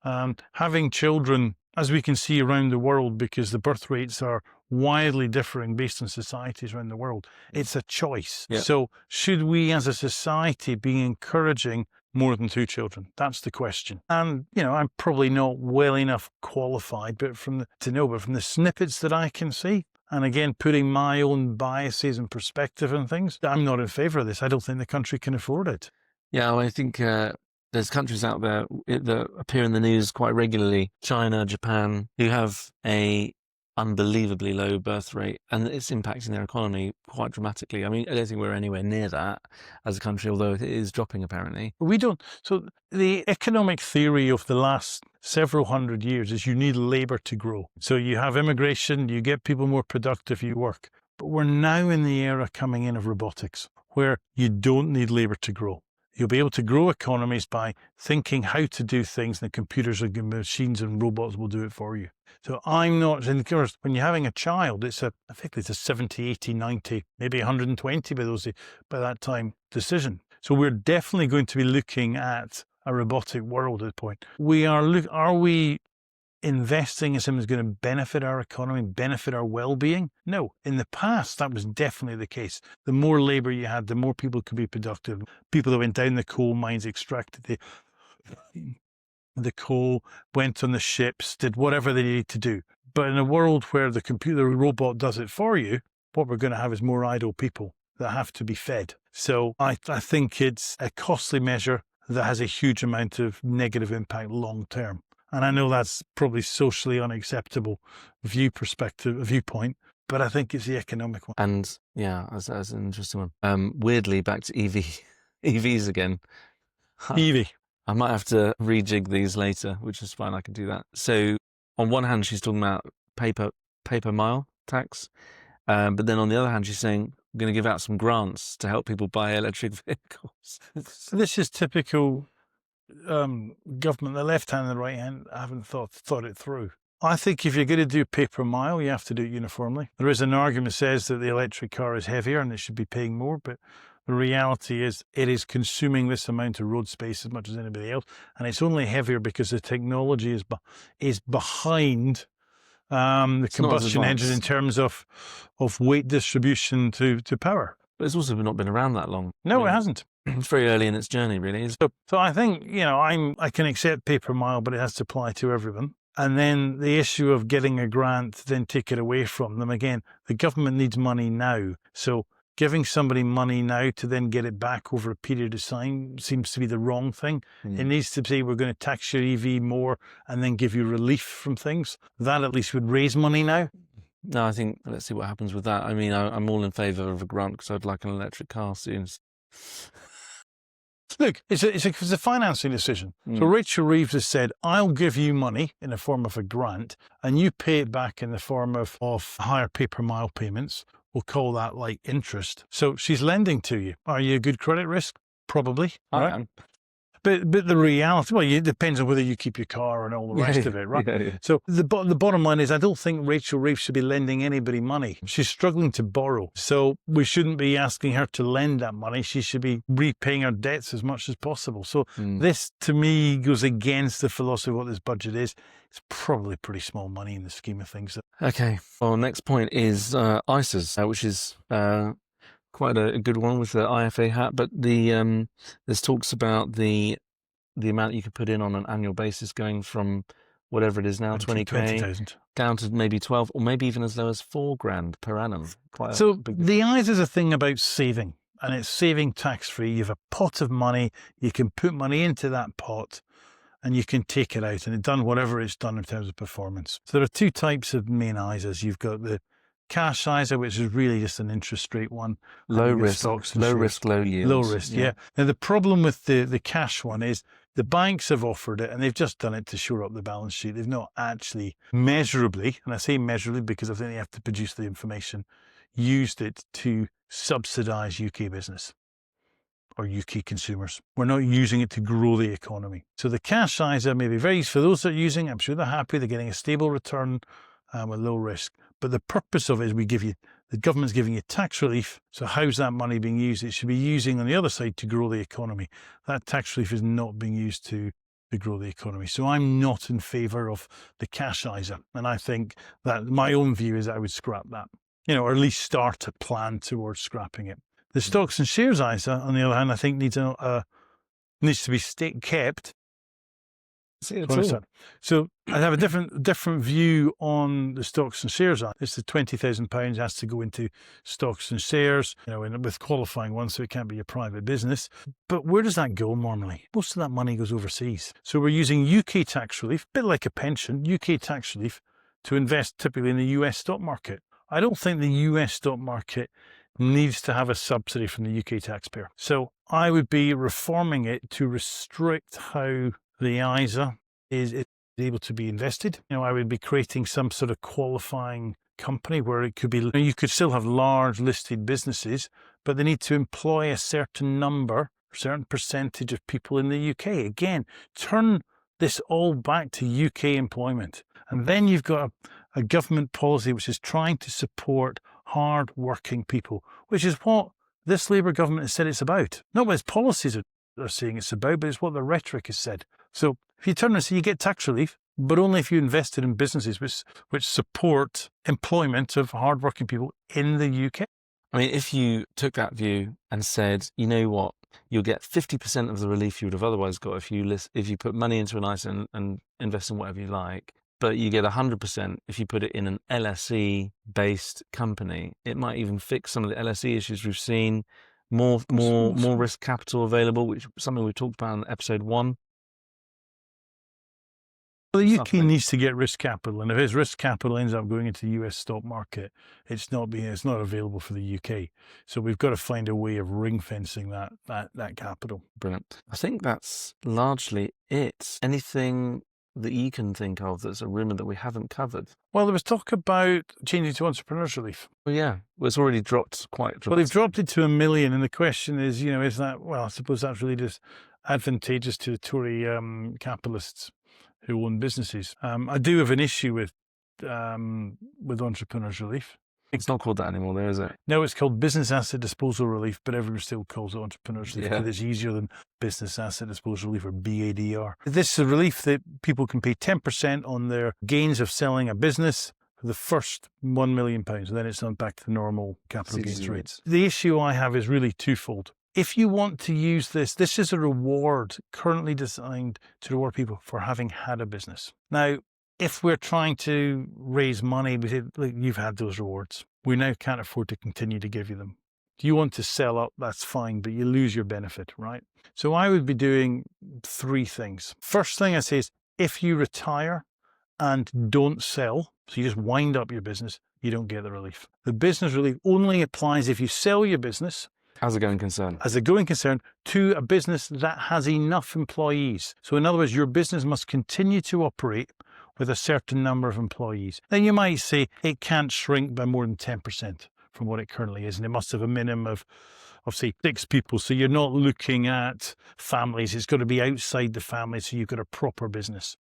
Having children, as we can see around the world, because the birth rates are widely differing based on societies around the world, it's a choice. Yeah. So should we as a society be encouraging more than 2 children? That's the question. And, I'm probably not well enough qualified but from the snippets that I can see, and again, putting my own biases and perspective and things, I'm not in favour of this. I don't think the country can afford it. Yeah, well, I think there's countries out there that appear in the news quite regularly, China, Japan, who have a unbelievably low birth rate, and it's impacting their economy quite dramatically. I mean, I don't think we're anywhere near that as a country, although it is dropping apparently. We don't. So the economic theory of the last several hundred years is you need labour to grow. So you have immigration, you get people more productive, you work. But we're now in the era coming in of robotics, where you don't need labour to grow. You'll be able to grow economies by thinking how to do things, and the computers and machines and robots will do it for you. So I'm not, and of course, when you're having a child, I think it's a 70, 80, 90, maybe 120 by that time decision. So we're definitely going to be looking at a robotic world at this point. Are we investing in something that's going to benefit our economy, benefit our well-being? No. In the past, that was definitely the case. The more labour you had, the more people could be productive. People that went down the coal mines, extracted the coal, went on the ships, did whatever they needed to do. But in a world where the robot does it for you, what we're going to have is more idle people that have to be fed. So I think it's a costly measure that has a huge amount of negative impact long term. And I know that's probably socially unacceptable viewpoint, but I think it's the economic one. And yeah, that's an interesting one. Weirdly, back to EVs again. EV. I might have to rejig these later, which is fine. I can do that. So on one hand, she's talking about paper mile tax. But then on the other hand, she's saying we're going to give out some grants to help people buy electric vehicles. So this is typical government. The left hand and the right hand haven't thought it through. I think if you're going to do pay per mile, you have to do it uniformly. There is an argument that says that the electric car is heavier and they should be paying more, but the reality is it is consuming this amount of road space as much as anybody else, and it's only heavier because the technology is behind the combustion engine in terms of weight distribution to power. But it's also not been around that long. No, it hasn't. It's very early in its journey, really. So I think, I can accept pay per mile, but it has to apply to everyone. And then the issue of getting a grant, then take it away from them. Again, the government needs money now. So giving somebody money now to then get it back over a period of time seems to be the wrong thing. It needs to say we're going to tax your EV more and then give you relief from things. That at least would raise money now. No, I think let's see what happens with that. I mean, I'm all in favour of a grant because I'd like an electric car soon. Look, it's a financing decision. So Rachel Reeves has said, I'll give you money in the form of a grant and you pay it back in the form of higher pay per mile payments. We'll call that like interest. So she's lending to you. Are you a good credit risk? Probably. I am. But the reality, it depends on whether you keep your car and all the rest of it, right? Yeah. So the bottom line is I don't think Rachel Reeves should be lending anybody money. She's struggling to borrow. So we shouldn't be asking her to lend that money. She should be repaying her debts as much as possible. So this, to me, goes against the philosophy of what this budget is. It's probably pretty small money in the scheme of things. Okay. Well, next point is ISAs, which is quite a good one with the IFA hat, but there's talks about the amount you could put in on an annual basis going from whatever it is now, 20K, 20,000. down to maybe 12, or maybe even as low as $4,000 per annum. So the ISA is a thing about saving, and it's saving tax-free. You have a pot of money, you can put money into that pot, and you can take it out, and it's done whatever it's done in terms of performance. So there are two types of main ISAs. You've got the cash ISA, which is really just an interest rate one. Low risk, low yield. Low risk, yeah. Now, the problem with the cash one is the banks have offered it, and they've just done it to shore up the balance sheet. They've not actually measurably, and I say measurably because I think they have to produce the information, used it to subsidise UK business or UK consumers. We're not using it to grow the economy. So the cash ISA may be very useful for those that are using it. I'm sure they're happy. They're getting a stable return with low risk. But the purpose of it is the government's giving you tax relief. So how's that money being used? It should be using on the other side to grow the economy. That tax relief is not being used to grow the economy. So I'm not in favour of the cash ISA. And I think that my own view is that I would scrap that, or at least start to plan towards scrapping it. The stocks and shares ISA, on the other hand, I think needs to be kept. So I have a different view on the stocks and shares. It's the £20,000 has to go into stocks and shares, with qualifying ones, so it can't be a private business. But where does that go normally? Most of that money goes overseas. So we're using UK tax relief, a bit like a pension, UK tax relief, to invest typically in the US stock market. I don't think the US stock market needs to have a subsidy from the UK taxpayer. So I would be reforming it to restrict how the ISA is able to be invested. I would be creating some sort of qualifying company where it could be, you could still have large listed businesses, but they need to employ a certain percentage of people in the UK. Again, turn this all back to UK employment. And then you've got a government policy which is trying to support hard-working people, which is what this Labour government has said it's about. Not what its policies are saying it's about, but it's what the rhetoric has said. So if you turn and say you get tax relief, but only if you invested in businesses which support employment of hard-working people in the UK. I mean, if you took that view and said, you know what, you'll get 50% of the relief you would have otherwise got if you put money into an ISA and invest in whatever you like, but you get 100% if you put it in an LSE-based company. It might even fix some of the LSE issues we've seen. More risk capital available, which is something we talked about in episode 1. Well, the UK needs to get risk capital, and if its risk capital ends up going into the US stock market, it's not available for the UK. So we've got to find a way of ring fencing that capital. Brilliant. I think that's largely it. Anything that you can think of that's a rumour that we haven't covered? Well, there was talk about changing to entrepreneurship relief. Well, yeah, it's already dropped quite. Well, they've dropped it to $1 million, and the question is, is that? Well, I suppose that's really just advantageous to the Tory capitalists who own businesses. I do have an issue with entrepreneurs relief. It's not called that anymore, there, is it? No, it's called business asset disposal relief, but everyone still calls it entrepreneurs relief because it's easier than business asset disposal relief, or BADR. This is a relief that people can pay 10% on their gains of selling a business for the first £1 million, and then it's on back to the normal capital gains rates. The issue I have is really twofold. If you want to use this is a reward currently designed to reward people for having had a business. Now, if we're trying to raise money, we say, look, you've had those rewards. We now can't afford to continue to give you them. Do you want to sell up? That's fine, but you lose your benefit, right? So I would be doing 3 things. First thing I say is, if you retire and don't sell, so you just wind up your business, you don't get the relief. The business relief only applies if you sell your business as a going concern. As a going concern to a business that has enough employees. So in other words, your business must continue to operate with a certain number of employees. Then you might say it can't shrink by more than 10% from what it currently is, and it must have a minimum of say 6 people. So you're not looking at families. It's got to be outside the family, so you've got a proper business.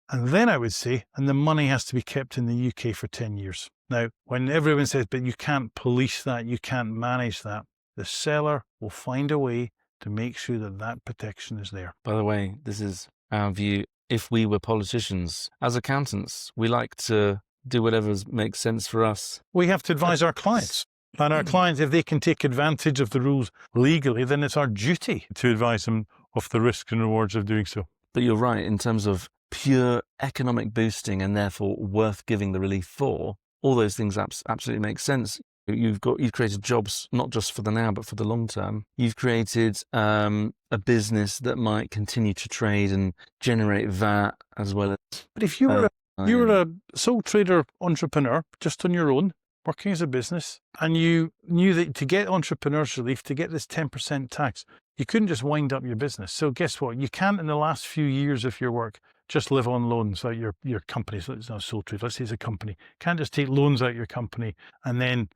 And then I would say, and the money has to be kept in the UK for 10 years. Now, when everyone says, but you can't police that, you can't manage that, the seller will find a way to make sure that protection is there. By the way, this is our view. If we were politicians, as accountants, we like to do whatever makes sense for us. We have to advise our clients. And our clients, if they can take advantage of the rules legally, then it's our duty to advise them of the risks and rewards of doing so. But you're right, in terms of pure economic boosting and therefore worth giving the relief for, all those things absolutely make sense. You've created jobs, not just for the now, but for the long term. You've created a business that might continue to trade and generate VAT as well as. But if you were a sole trader entrepreneur, just on your own, working as a business, and you knew that to get entrepreneur's relief, to get this 10% tax, you couldn't just wind up your business. So guess what? You can't, in the last few years of your work, just live on loans out your company. So it's not sole trader, let's say it's a company. Can't just take loans out your company and then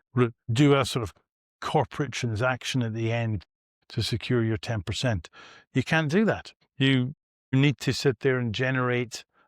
do a sort of corporate transaction at the end to secure your 10%. You can't do that. You need to sit there and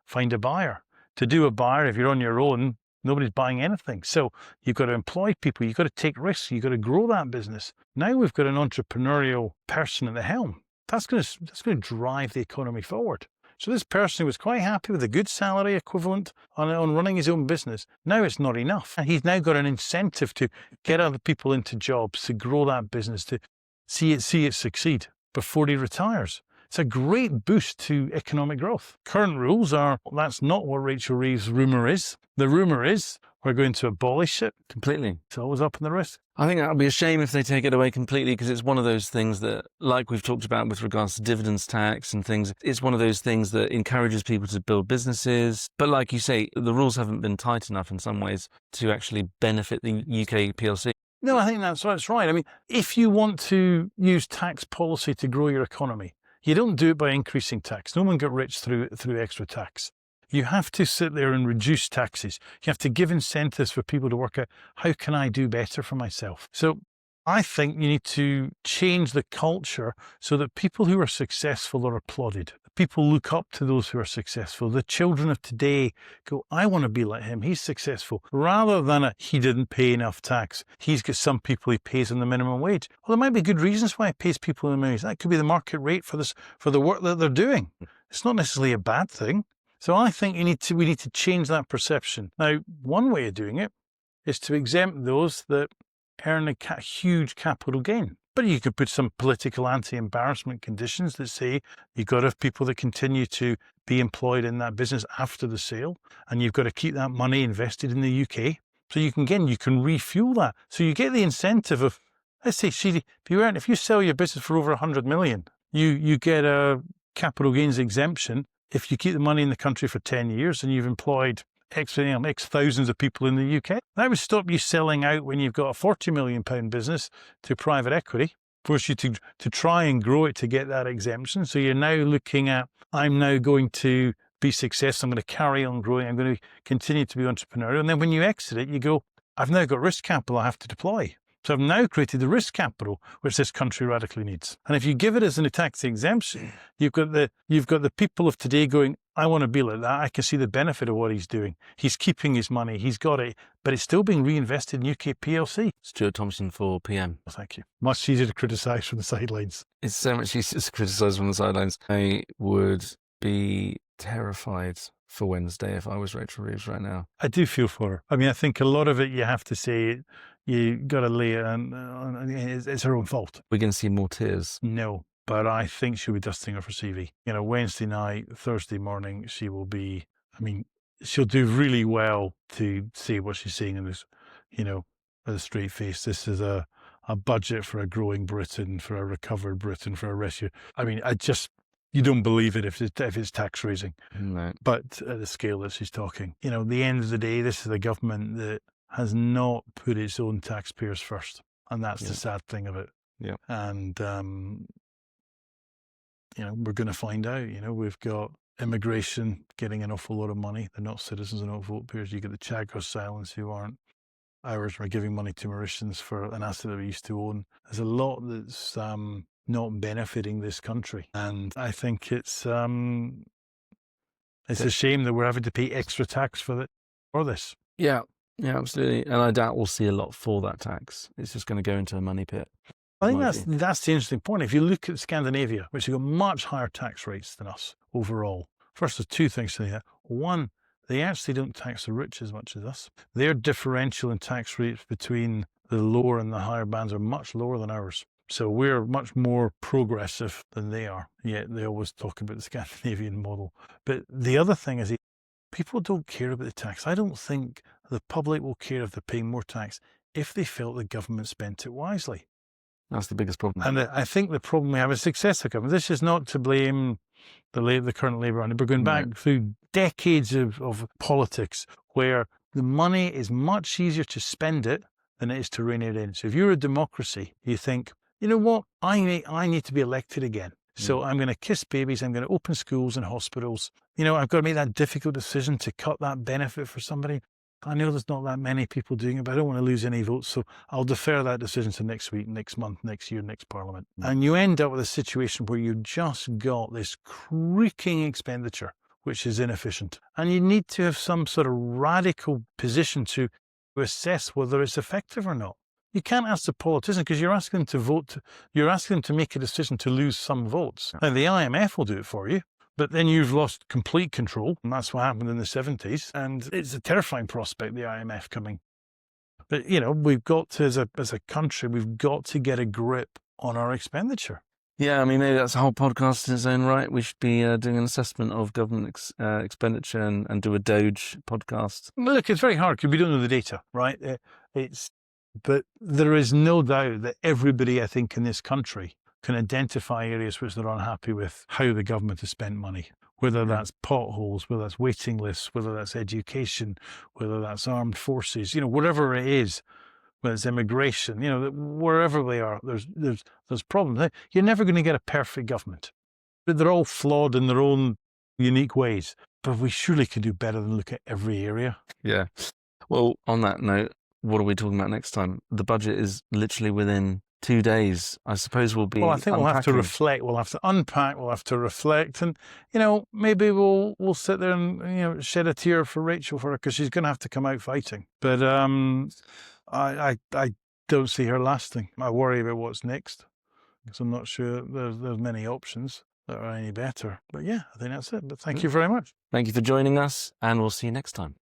find a buyer. To do a buyer, if you're on your own, nobody's buying anything. So you've got to employ people. You've got to take risks. You've got to grow that business. Now we've got an entrepreneurial person at the helm. That's going to drive the economy forward. So this person who was quite happy with a good salary equivalent on running his own business, now it's not enough. And he's now got an incentive to get other people into jobs, to grow that business, to see it succeed before he retires. It's a great boost to economic growth. Current rules are, that's not what Rachel Reeves' rumour is. The rumour is we're going to abolish it. Completely. It's always up in the risk. I think that would be a shame if they take it away completely, because it's one of those things that, like we've talked about with regards to dividends tax and things, it's one of those things that encourages people to build businesses. But like you say, the rules haven't been tight enough in some ways to actually benefit the UK PLC. No, I think that's right. I mean, if you want to use tax policy to grow your economy, you don't do it by increasing tax. No one got rich through extra tax. You have to sit there and reduce taxes. You have to give incentives for people to work out, how can I do better for myself? So I think you need to change the culture so that people who are successful are applauded. People look up to those who are successful. The children of today go, I want to be like him. He's successful. Rather than he didn't pay enough tax. He's got some people he pays on the minimum wage. Well, there might be good reasons why he pays people on the minimum wage. That could be the market rate for the work that they're doing. It's not necessarily a bad thing. So I think we need to change that perception. Now, one way of doing it is to exempt those that earn a huge capital gain. But you could put some political anti-embarrassment conditions that say you've got to have people that continue to be employed in that business after the sale, and you've got to keep that money invested in the UK. So you can refuel that. So you get the incentive of, let's say, if you sell your business for over 100 million, you get a capital gains exemption if you keep the money in the country for 10 years and you've employed X thousands of people in the UK. That would stop you selling out when you've got a £40 million business to private equity, force you to try and grow it to get that exemption. So you're now looking at, I'm now going to be successful, I'm going to carry on growing, I'm going to continue to be entrepreneurial. And then when you exit it, you go, I've now got risk capital I have to deploy. So I've now created the risk capital which this country radically needs. And if you give it as a tax exemption, you've got the people of today going, I want to be like that. I can see the benefit of what he's doing. He's keeping his money. He's got it, but it's still being reinvested in UK PLC. Stuart Thompson for PM. Well, thank you. Much easier to criticise from the sidelines. It's so much easier to criticise from the sidelines. I would be terrified for Wednesday if I was Rachel Reeves right now. I do feel for her. I mean, I think a lot of it you have to say, you got to lay it on, it's her own fault. We're going to see more tears. No. But I think she'll be dusting her for CV. Wednesday night, Thursday morning, she'll do really well to say what she's saying in this, with a straight face. This is a budget for a growing Britain, for a recovered Britain, for a rescue. I mean, you don't believe it if it's tax raising. No. But at the scale that she's talking, at the end of the day, this is a government that has not put its own taxpayers first. And that's the sad thing of it. Yeah. And, we're going to find out. We've got immigration getting an awful lot of money. They're not citizens, they're not vote payers. You get the Chagos Islands who aren't. Irish are giving money to Mauritians for an asset that we used to own. There's a lot that's not benefiting this country. And I think it's a shame that we're having to pay extra tax for this. Yeah, absolutely. And I doubt we'll see a lot for that tax. It's just going to go into a money pit. I think that's the interesting point. If you look at Scandinavia, which have got much higher tax rates than us overall, first there's two things to that. One, they actually don't tax the rich as much as us. Their differential in tax rates between the lower and the higher bands are much lower than ours. So we're much more progressive than they are, yet they always talk about the Scandinavian model. But the other thing is people don't care about the tax. I don't think the public will care if they're paying more tax if they felt the government spent it wisely. That's the biggest problem. And I think the problem we have is successive government. This is not to blame the current Labour government. We're going back through decades of politics where the money is much easier to spend it than it is to rein it in. So if you're a democracy, you think, you know what, I need to be elected again. So I'm going to kiss babies, I'm going to open schools and hospitals. You know, I've got to make that difficult decision to cut that benefit for somebody. I know there's not that many people doing it, but I don't want to lose any votes. So I'll defer that decision to next week, next month, next year, next Parliament. And you end up with a situation where you've just got this creaking expenditure, which is inefficient. And you need to have some sort of radical position to assess whether it's effective or not. You can't ask the politician because you're asking them to vote. You're asking them to make a decision to lose some votes. Now, the IMF will do it for you. But then you've lost complete control, and that's what happened in the 70s. And it's a terrifying prospect, the IMF coming. But, you know, we've got to, as a country, we've got to get a grip on our expenditure. Yeah, I mean, maybe that's a whole podcast in its own right. We should be doing an assessment of government expenditure and do a Doge podcast. Look, it's very hard because we don't know the data, right? But there is no doubt that everybody, I think, in this country can identify areas which they're unhappy with how the government has spent money, whether that's potholes, whether that's waiting lists, whether that's education, whether that's armed forces, you know, whatever it is, whether it's immigration, you know, wherever they are, there's problems. You're never going to get a perfect government, but they're all flawed in their own unique ways. But we surely could do better than look at every area. Yeah. Well, on that note, what are we talking about next time? The budget is literally within 2 days. I suppose we'll be. Well, I think we'll have to reflect. We'll have to unpack. We'll have to reflect, and you know, maybe we'll sit there and shed a tear for Rachel for her because she's going to have to come out fighting. But I don't see her lasting. I worry about what's next because I'm not sure there's many options that are any better. But yeah, I think that's it. But thank you very much. Thank you for joining us, and we'll see you next time.